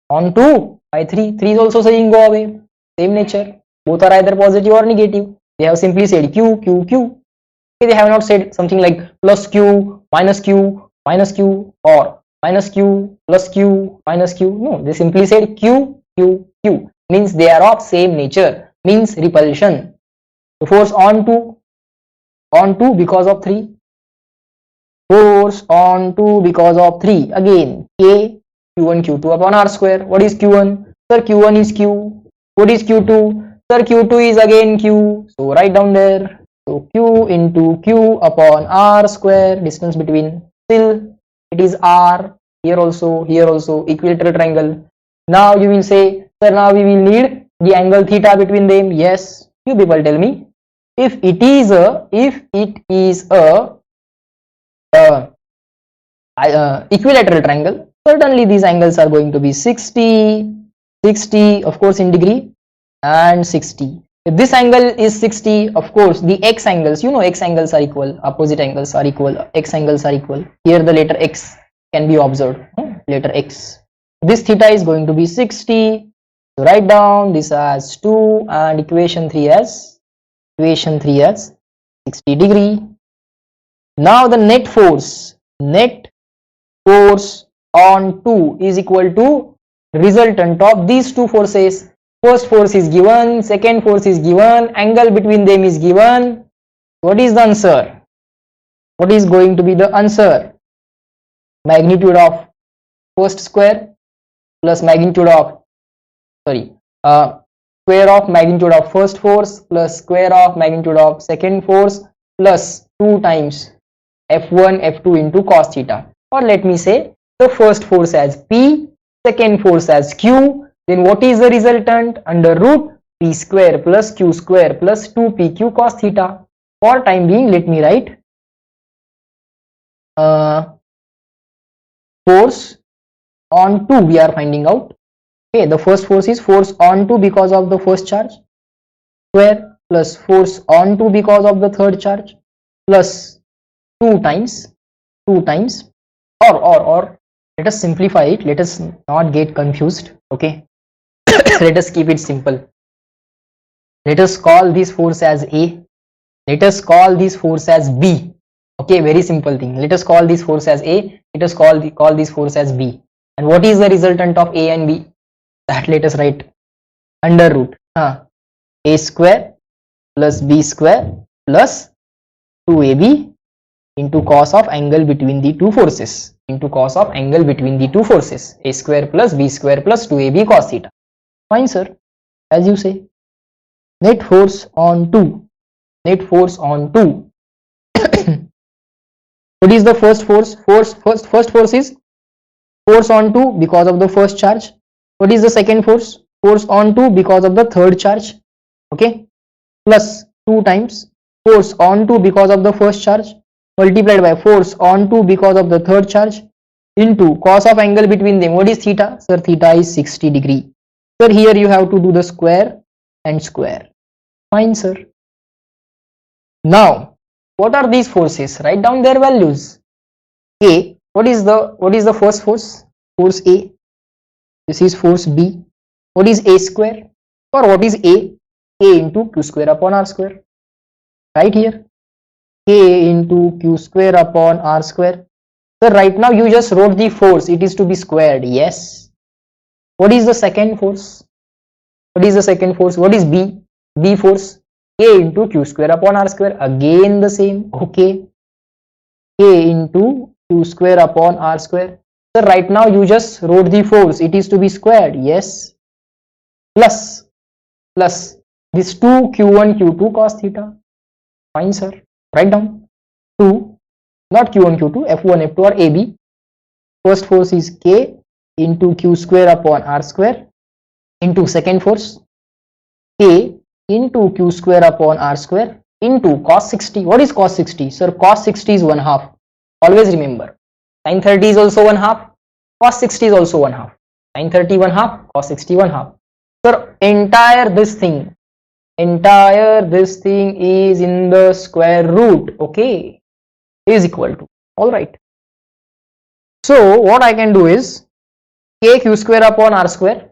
Speaker 1: On 2 by 3. 3 is also saying go away. Same nature. Both are either positive or negative. They have simply said Q, Q, Q. Okay, they have not said something like plus Q, minus Q, minus Q, or minus Q, plus Q, minus Q. No, they simply said Q, Q, Q. Means they are of same nature. Means repulsion. So force on 2 because of 3. Force on 2 because of 3. Again, K q1 q2 upon r square. What is q1? Sir, q1 is q. What is q2? Sir, q2 is again q. So write down there. So q into q upon r square, distance between, still it is r. Here also equilateral triangle. Now you will say, sir, now we will need the angle theta between them. Yes, you people tell me. If it is a equilateral triangle, certainly these angles are going to be 60, 60 of course in degree, and 60. If this angle is 60, of course the x angles, you know, x angles are equal, opposite angles are equal, x angles are equal. Here the letter x can be observed, letter x. This theta is going to be 60. So write down this as 2 and equation 3 as 60 degree. Now the net force on 2 is equal to resultant of these two forces. First force is given, second force is given, angle between them is given. What is the answer? What is going to be the answer? Magnitude of first square plus magnitude of, square of magnitude of first force plus square of magnitude of second force plus 2 times F1 F2 into cos theta. Or let me say the first force as P, second force as Q. Then what is the resultant? Under root P square plus Q square plus 2PQ cos theta. For time being, let me write force on 2 we are finding out. Okay, the first force is force on 2 because of the first charge square plus force on 2 because of the third charge plus 2 times or let us simplify it, let us not get confused. Okay, let us keep it simple. Let us call this force as A, let us call this force as B. Okay, very simple thing. Let us call this force as A, let us call this force as B. And what is the resultant of A and B? That let us write under root A square plus B square plus 2AB into cos of angle between the two forces, A square plus B square plus 2AB cos theta. Fine, sir, as you say. Net force on 2. What is the first force? First force is force on 2 because of the first charge. What is the second force? Force on 2 because of the third charge. Okay, plus 2 times force on 2 because of the first charge multiplied by force on 2 because of the third charge into cos of angle between them. What is theta? Sir, theta is 60 degree. Sir, here you have to do the square and square. Fine, sir. Now what are these forces? Write down their values. A, what is the first force? Force A. This is force B. What is A square? Or what is A? A into Q square upon R square. Right here, K into Q square upon R square. So right now you just wrote the force, it is to be squared. Yes. What is the second force? What is B? B force, K into Q square upon R square. Again the same. Okay, K into Q square upon R square. So right now you just wrote the force, it is to be squared. Yes. Plus this 2 Q1 Q2 cos theta. Fine, sir. Write down 2, not Q1 Q2, F1 F2 or AB. First force is K into Q square upon R square into second force K into Q square upon R square into cos 60. What is cos 60? Sir, cos 60 is 1/2. Always remember, sin 30 is also 1/2, cos 60 is also 1/2. Sin 30 1/2, cos 60 1/2. Sir, entire this thing is in the square root. Okay, is equal to, all right. So what I can do is K Q square upon R square,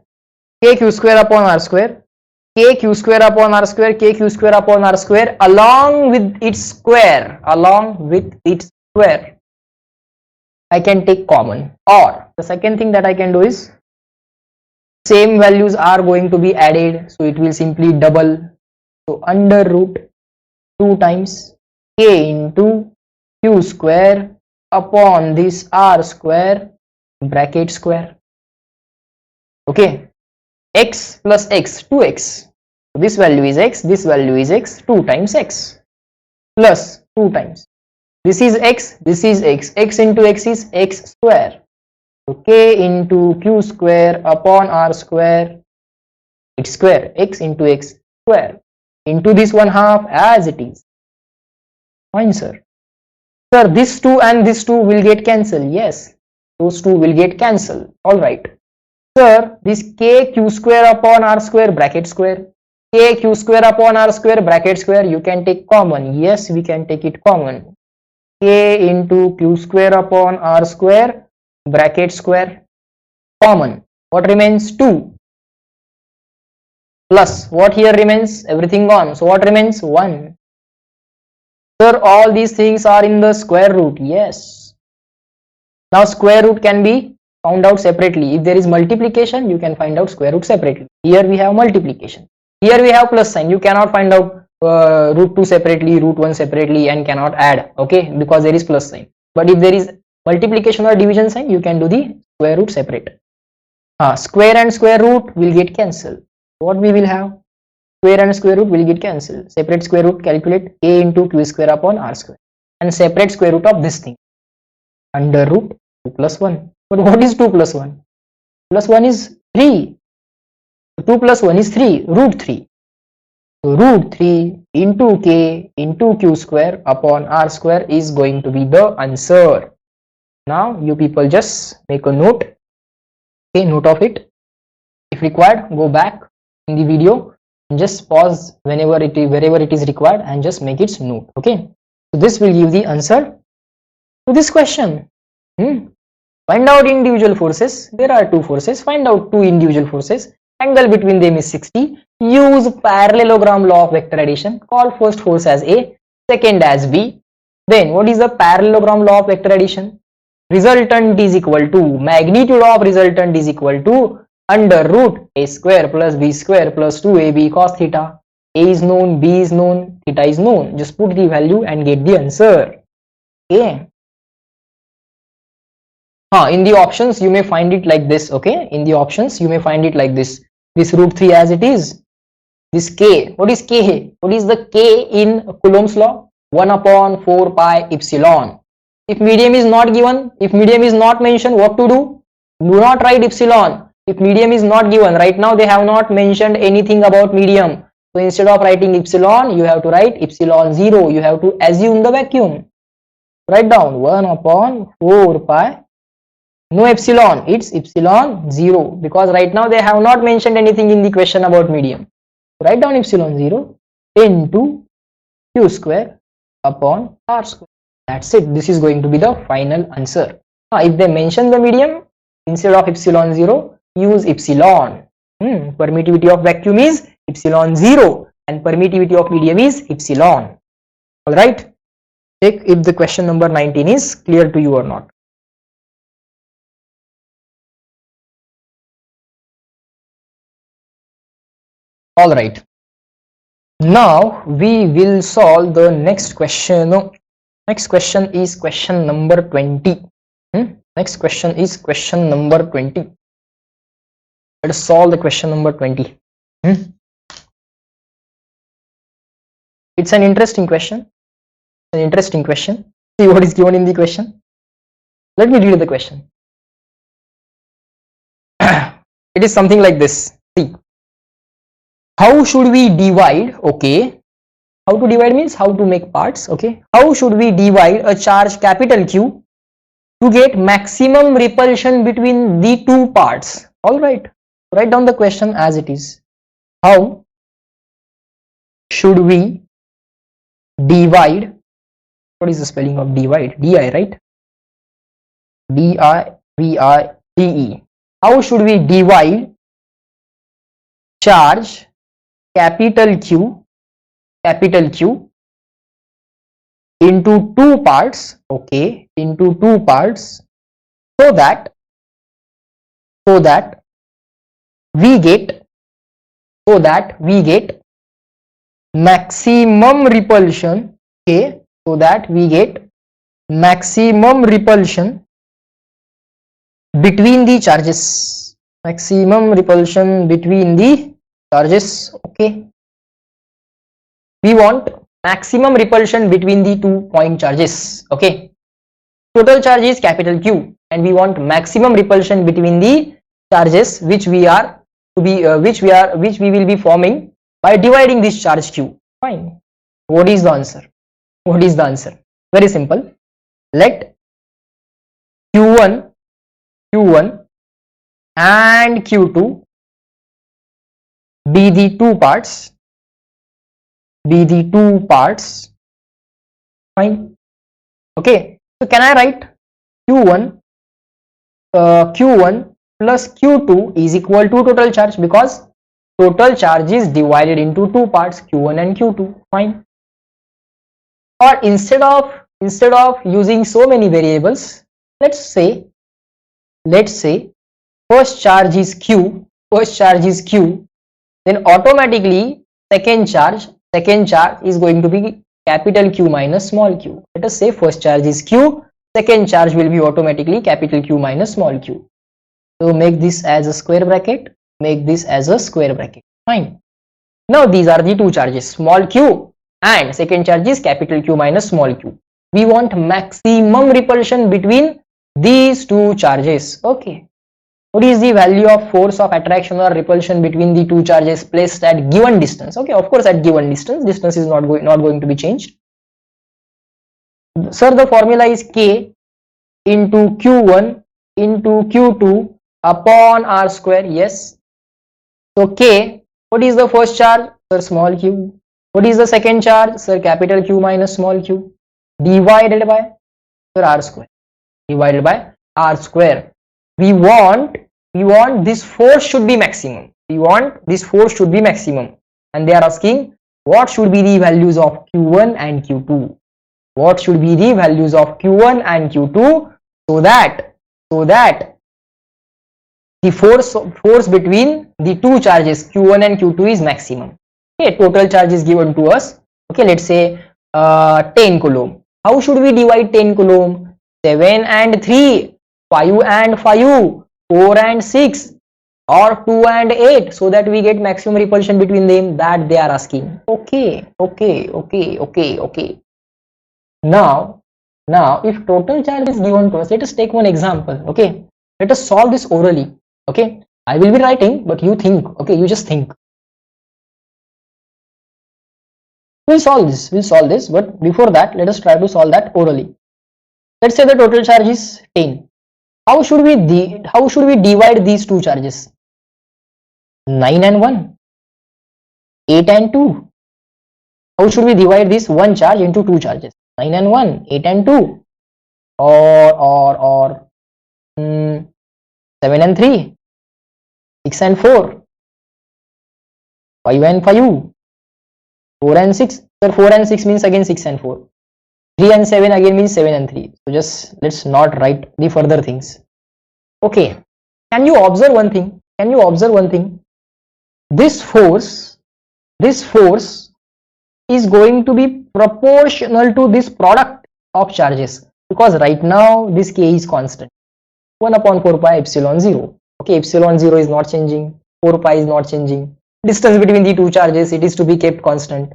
Speaker 1: K Q square upon R square, K Q square upon R square, K Q square upon R square along with its square, I can take common. Or the second thing that I can do is same values are going to be added, so it will simply double. So under root 2 times K into Q square upon this R square bracket square. Okay, x plus x, 2x. So this value is x, this value is x, 2 times x plus 2 times. This is x, this is x. X into x is x square. So k into q square upon r square, it's square, x into x square into this 1/2 as it is. Fine, sir. Sir, this 2 and this 2 will get cancelled. Yes, those 2 will get cancelled. Alright. Sir, this k q square upon r square bracket square, k q square upon r square bracket square, you can take common. Yes, we can take it common. K into q square upon r square bracket square common. What remains? 2 plus what here remains? Everything gone. So what remains? 1. Sir, all these things are in the square root. Yes. Now square root can be found out separately. If there is multiplication, you can find out square root separately. Here we have multiplication. Here we have plus sign. You cannot find out root 2 separately, root 1 separately, and cannot add. Okay, because there is plus sign. But if there is multiplication or division sign, you can do the square root separate. Square and square root will get cancelled. What we will have? Square and square root will get cancelled. Separate square root, calculate a into q square upon r square, and separate square root of this thing, under root 2 plus 1. But what is 2 plus 1? Plus 1 is 3. 2 plus 1 is 3, root 3. So root 3 into k into q square upon r square is going to be the answer. Now you people just make a note. Okay, note of it. If required, go back in the video and just pause wherever it is required and just make its note. Okay, so this will give the answer to this question. Find out individual forces. There are 2 forces. Find out 2 individual forces. Angle between them is 60. Use parallelogram law of vector addition. Call first force as A, second as B. Then what is the parallelogram law of vector addition? Resultant is equal to, magnitude of resultant is equal to under root a square plus b square plus 2ab cos theta. A is known, b is known, theta is known. Just put the value and get the answer. Okay. In the options you may find it like this. Okay, in the options you may find it like this. This root 3 as it is. This k, what is k? What is the k in Coulomb's law? 1 upon 4 pi epsilon. If medium is not given, if medium is not mentioned, what to do? Do not write epsilon. If medium is not given, right now they have not mentioned anything about medium. So instead of writing epsilon, you have to write epsilon 0. You have to assume the vacuum. Write down 1 upon 4 pi. No epsilon, it's epsilon 0, because right now they have not mentioned anything in the question about medium. Write down epsilon 0 into q square upon r square. That's it. This is going to be the final answer. If they mention the medium, instead of epsilon 0, use epsilon. Permittivity of vacuum is epsilon 0 and permittivity of medium is epsilon. Alright. Check if the question number 19 is clear to you or not. Alright. Now we will solve the next question. Next question is question number 20. Next question is question number 20. Let us solve the question number 20. It's an interesting question. An interesting question. See what is given in the question. Let me read the question. It is something like this. See, how should we divide? Okay, how to divide means how to make parts. Okay, how should we divide a charge capital Q to get maximum repulsion between the 2 parts? All right, write down the question as it is. How should we divide? What is the spelling of divide? Di, right? D-I-V-I-D-E. How should we divide charge capital Q into 2 parts? Okay, into 2 parts, so that we get maximum repulsion. Okay, so that we get maximum repulsion between the charges. maximum repulsion between the charges. Okay, we want maximum repulsion between the 2 point charges. Okay, total charge is capital Q, and we want maximum repulsion between the charges which we are to be which we will be forming by dividing this charge Q. Fine. What is the answer? What is the answer? Very simple. Let Q1 and Q2 be the two parts. Fine. Okay. So can I write Q1 plus Q2 is equal to total charge, because total charge is divided into two parts, Q1 and Q2. Fine. Or instead of using so many variables, let's say first charge is Q, then automatically second charge is going to be capital Q minus small q. Let us say first charge is Q, second charge will be automatically capital Q minus small q. So make this as a square bracket, fine. Now these are the two charges, small q and second charge is capital Q minus small q. We want maximum repulsion between these two charges. Okay, what is the value of force of attraction or repulsion between the two charges placed at given distance? Okay, of course at given distance is not going to be changed. Sir, the formula is K into Q1 into Q2 upon R square. Yes. So K, what is the first charge? Sir, small q. What is the second charge? Sir, capital Q minus small q, divided by, sir, R square, divided by R square. We want this force should be maximum. And they are asking what should be the values of Q1 and Q2. So that the force between the two charges Q1 and Q2 is maximum. Okay, total charge is given to us. Okay, let's say 10 coulomb. How should we divide 10 coulomb? 7 and 3, 5 and 5, 4 and 6, or 2 and 8, so that we get maximum repulsion between them, that they are asking. Okay. Now if total charge is given to us, let us take one example. Okay, let us solve this orally. Okay, I will be writing, but you think. Okay, you just think. We'll solve this, but before that, let us try to solve that orally. Let's say the total charge is 10. How should we divide these two charges? 9 and 1, 8 and 2. How should we divide this one charge into two charges? 9 and 1, 8 and 2, or 7 and 3, 6 and 4, 5 and 5, 4 and 6. So 4 and 6 means again 6 and 4. 3 and 7 again means 7 and 3. So just let's not write the further things. Okay, can you observe one thing? This force is going to be proportional to this product of charges, because right now this K is constant, 1 upon 4 pi epsilon 0. Okay, epsilon 0 is not changing, 4 pi is not changing, distance between the two charges, it is to be kept constant.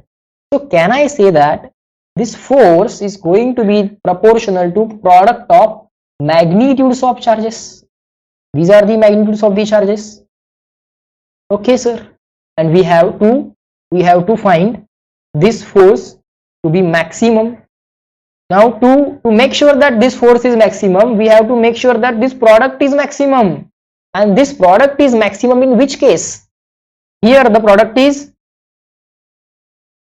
Speaker 1: So can I say that this force is going to be proportional to product of magnitudes of charges? These are the magnitudes of the charges. Okay, sir, and we have to find this force to be maximum. Now to make sure that this force is maximum, we have to make sure that this product is maximum. And this product is maximum in which case? Here the product is,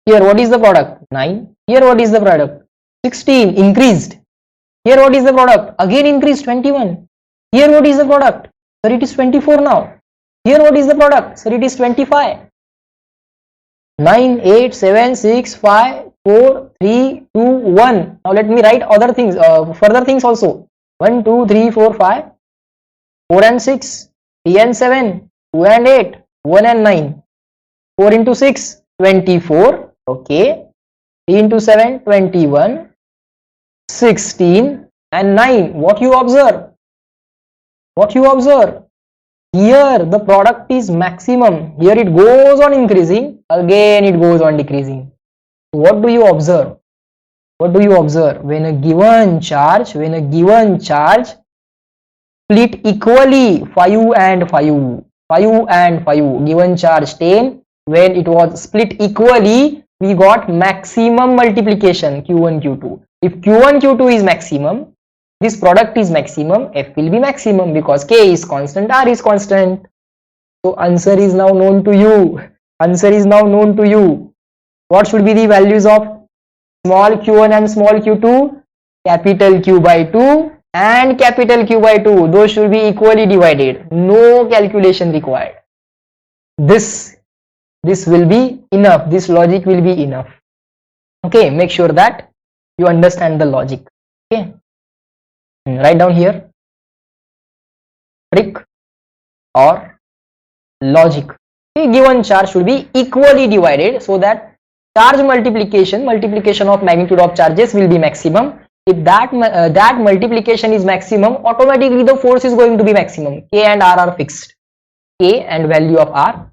Speaker 1: here what is the product? 9. Here what is the product? 16, increased. Here what is the product? Again increased, 21. Here what is the product? Sir, it is 24 now. Here what is the product? Sir, it is 25. 9, 8, 7, 6, 5, 4, 3, 2, 1. Now let me write other things, further things also. 1, 2, 3, 4, 5, 4 and 6, 3 and 7, 2 and 8, 1 and 9. 4 into 6, 24. Okay. 3 into 7, 21, 16 and 9. What you observe? Here the product is maximum. Here it goes on increasing, again it goes on decreasing. What do you observe? What do you observe? When a given charge split equally 5 and 5, 5 and 5, given charge 10, when it was split equally, we got maximum multiplication Q1, Q2. If Q1, Q2 is maximum, this product is maximum, F will be maximum because K is constant, R is constant. So answer is now known to you. Answer is now known to you. What should be the values of small q1 and small q2? Capital Q by 2 and capital Q by 2. Those should be equally divided. No calculation required. This will be enough. This logic will be enough. Okay, make sure that you understand the logic. Okay, write down here trick or logic. A given charge should be equally divided so that charge multiplication of magnitude of charges will be maximum. If that multiplication is maximum, automatically the force is going to be maximum. K and R are fixed. K and value of R,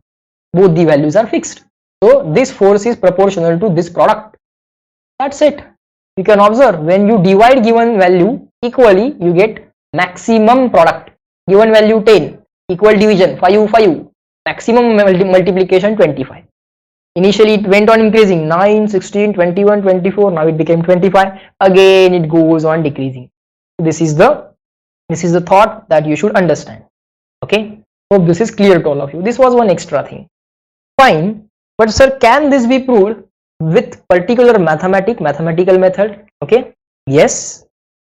Speaker 1: both the values are fixed. So this force is proportional to this product. That's it. You can observe when you divide given value equally, you get maximum product. Given value 10, equal division 5, 5, maximum multiplication 25. Initially it went on increasing 9, 16, 21, 24, now it became 25. Again it goes on decreasing. This is the thought that you should understand. Okay, hope this is clear to all of you. This was one extra thing. Fine, but sir, can this be proved with particular mathematical method? Okay, yes,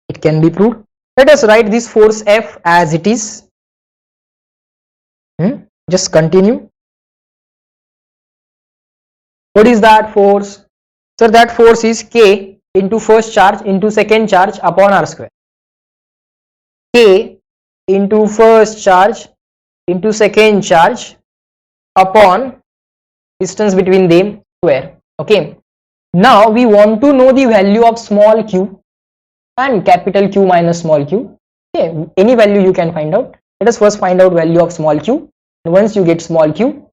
Speaker 1: it can be proved. Let us write this force F as it is. Just continue. What is that force? Sir, that force is K into first charge into second charge upon R square. K into first charge into second charge upon distance between them square. Okay, now we want to know the value of small q and capital Q minus small q. Okay, any value you can find out. Let us first find out value of small q. Once you get small q,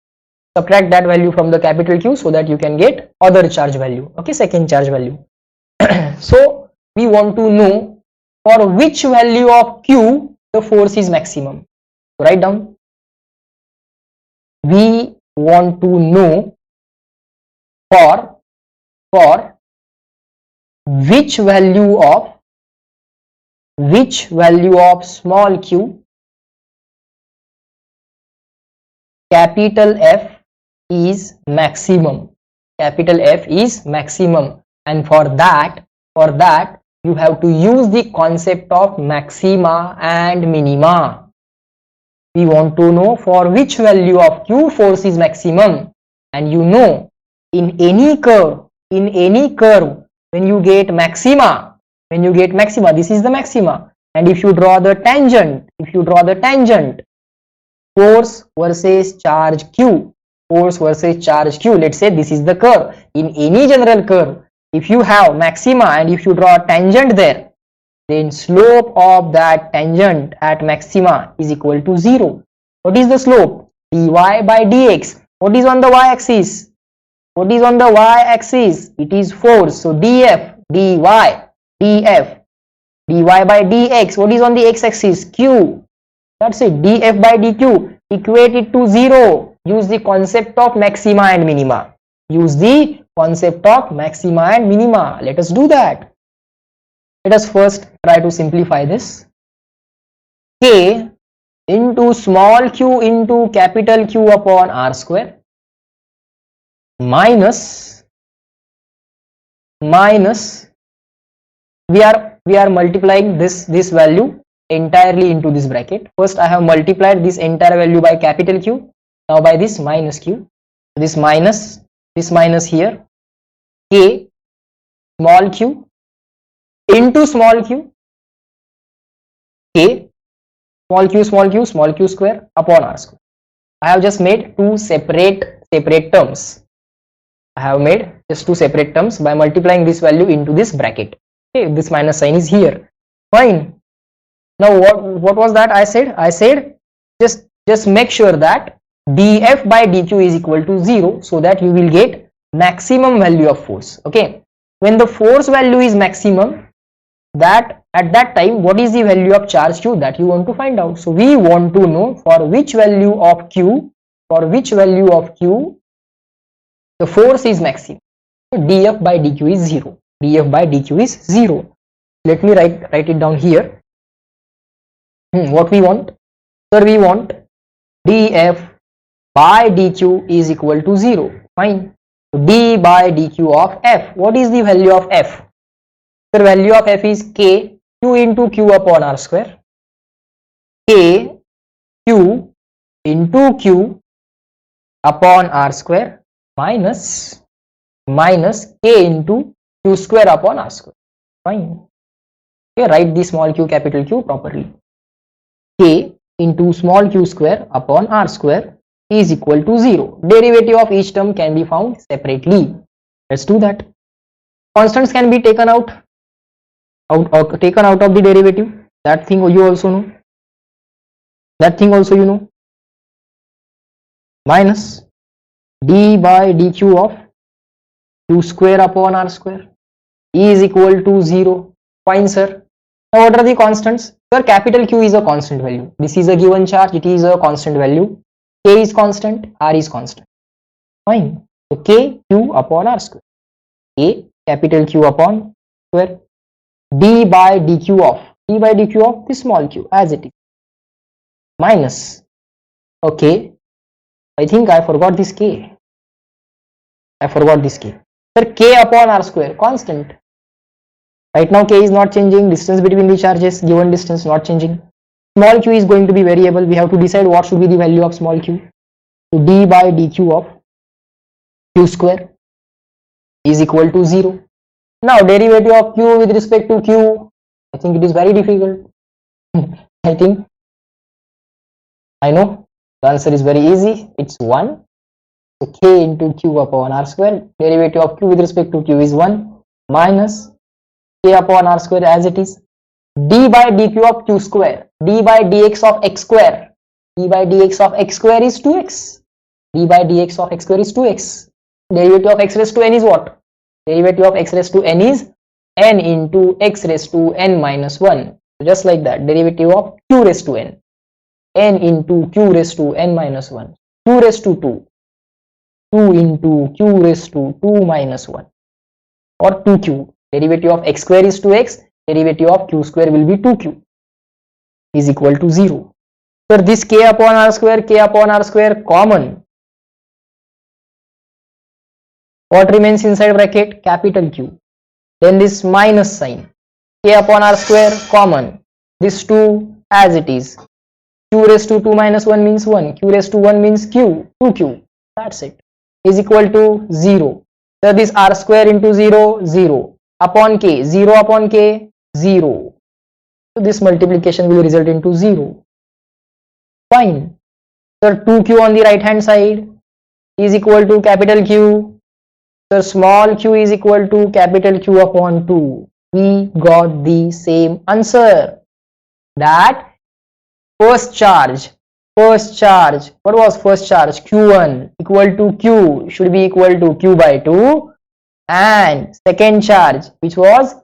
Speaker 1: subtract that value from the capital Q so that you can get other charge value. Okay, second charge value. So we want to know for which value of Q the force is maximum. So write down. We want to know for which value of small q capital F is maximum. Capital F is maximum, and for that you have to use the concept of maxima and minima. We want to know for which value of Q force is maximum, and you know in any curve when you get maxima, this is the maxima, and if you draw the tangent, force versus charge Q, let's say this is the curve. In any general curve, if you have maxima and if you draw a tangent there, then slope of that tangent at maxima is equal to 0. What is the slope? dy by dx. What is on the y-axis? It is force. So df, dy, df, dy by dx. What is on the x-axis? Q. That's it. df by dq. Equate it to 0. Use the concept of maxima and minima. Let us do that. Let us first try to simplify this. K into small q into capital Q upon R square minus we are multiplying this value entirely into this bracket. First I have multiplied this entire value by capital Q, now by this minus q. This minus here, K small q into small q, K small q square upon R square. I have just made two separate terms. By multiplying this value into this bracket. Okay, this minus sign is here. Fine. Now what was that I said? Just just make sure that dF by dQ is equal to 0, so that you will get maximum value of force. Okay, when the force value is maximum, that at that time what is the value of charge Q, that you want to find out. So we want to know for which value of Q, the force is maximum. So dF by dQ is 0. dF by dQ is 0. Let me write it down here. What we want? Sir, we want dF by dQ is equal to 0. Fine. So d by dQ of F. What is the value of F? The value of F is K Q into Q upon R square. K Q into Q upon R square minus K into Q square upon R square. Fine. Okay, write the small q capital Q properly. K into small q square upon R square is equal to 0. Derivative of each term can be found separately. Let's do that. Constants can be taken out of the derivative. That thing you also know. That thing also you know. Minus d by dq of q square upon R square is equal to 0. Fine, sir. Now what are the constants? Sir, capital Q is a constant value. This is a given charge. It is a constant value. K is constant. R is constant. Fine. So K Q upon R square. K capital Q upon square. D by dq of the small q as it is. Minus. Okay. I think I forgot this K. Sir, K upon R square constant. Right now K is not changing. Distance between the charges, given distance not changing. Small q is going to be variable. We have to decide what should be the value of small q. So d by dq of q square is equal to 0. Now derivative of q with respect to q, I think it is very difficult. I know the answer is very easy. It's 1. So K into Q upon R square, derivative of Q with respect to Q is 1 minus K upon R square as it is. D by dq of Q square, d by dx of x square, d by dx of x square is 2x. d by dx of x square is 2x. Derivative of x raised to n is what? Derivative of x raised to n is n into x raised to n minus 1. Just like that, derivative of q raised to n, n into q raised to n minus 1, q raised to 2, 2 into q raised to 2 minus 1, or 2q. Derivative of x square is 2x, derivative of q square will be 2q is equal to 0. So this k upon r square common. What remains inside bracket? Capital Q. Then this minus sign. K upon r square common. This 2 as it is. Q raised to 2 minus 1 means 1. Q raised to 1 means q. 2q. That's it. Is equal to 0. So this r square into 0, 0. Upon k, 0 upon k, 0. So this multiplication will result into 0. Fine. So 2q on the right hand side is equal to capital Q. So small q is equal to capital Q upon 2. We got the same answer. That first charge, what was first charge? Q1 equal to Q should be equal to Q by 2. And second charge, which was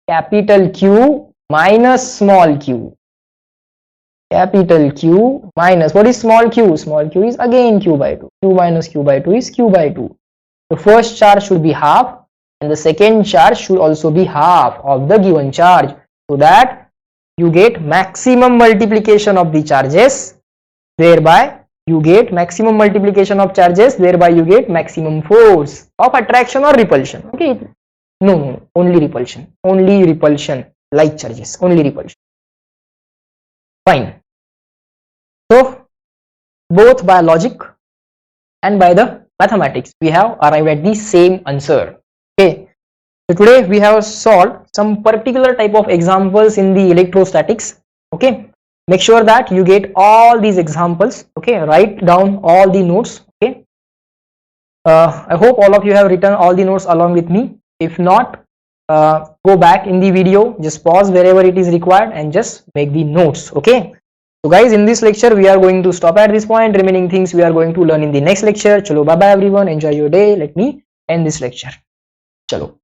Speaker 1: capital Q minus small q. Capital Q minus, what is small q? Small q is again q by 2. Q minus q by 2 is q by 2. The first charge should be half and the second charge should also be half of the given charge, so that you get maximum multiplication of the charges, thereby you get maximum multiplication of charges, thereby you get maximum force of attraction or repulsion. Okay, no, only repulsion, like charges, only repulsion. Fine. So both by logic and by the mathematics we have arrived at the same answer. Okay, so today we have solved some particular type of examples in the electrostatics. Okay, make sure that you get all these examples. Okay, write down all the notes. Okay, I hope all of you have written all the notes along with me. If not, go back in the video, just pause wherever it is required and just make the notes. Okay, So guys, in this lecture we are going to stop at this point. Remaining things we are going to learn in the next lecture. Chalo, bye bye everyone, enjoy your day. Let me end this lecture. Chalo.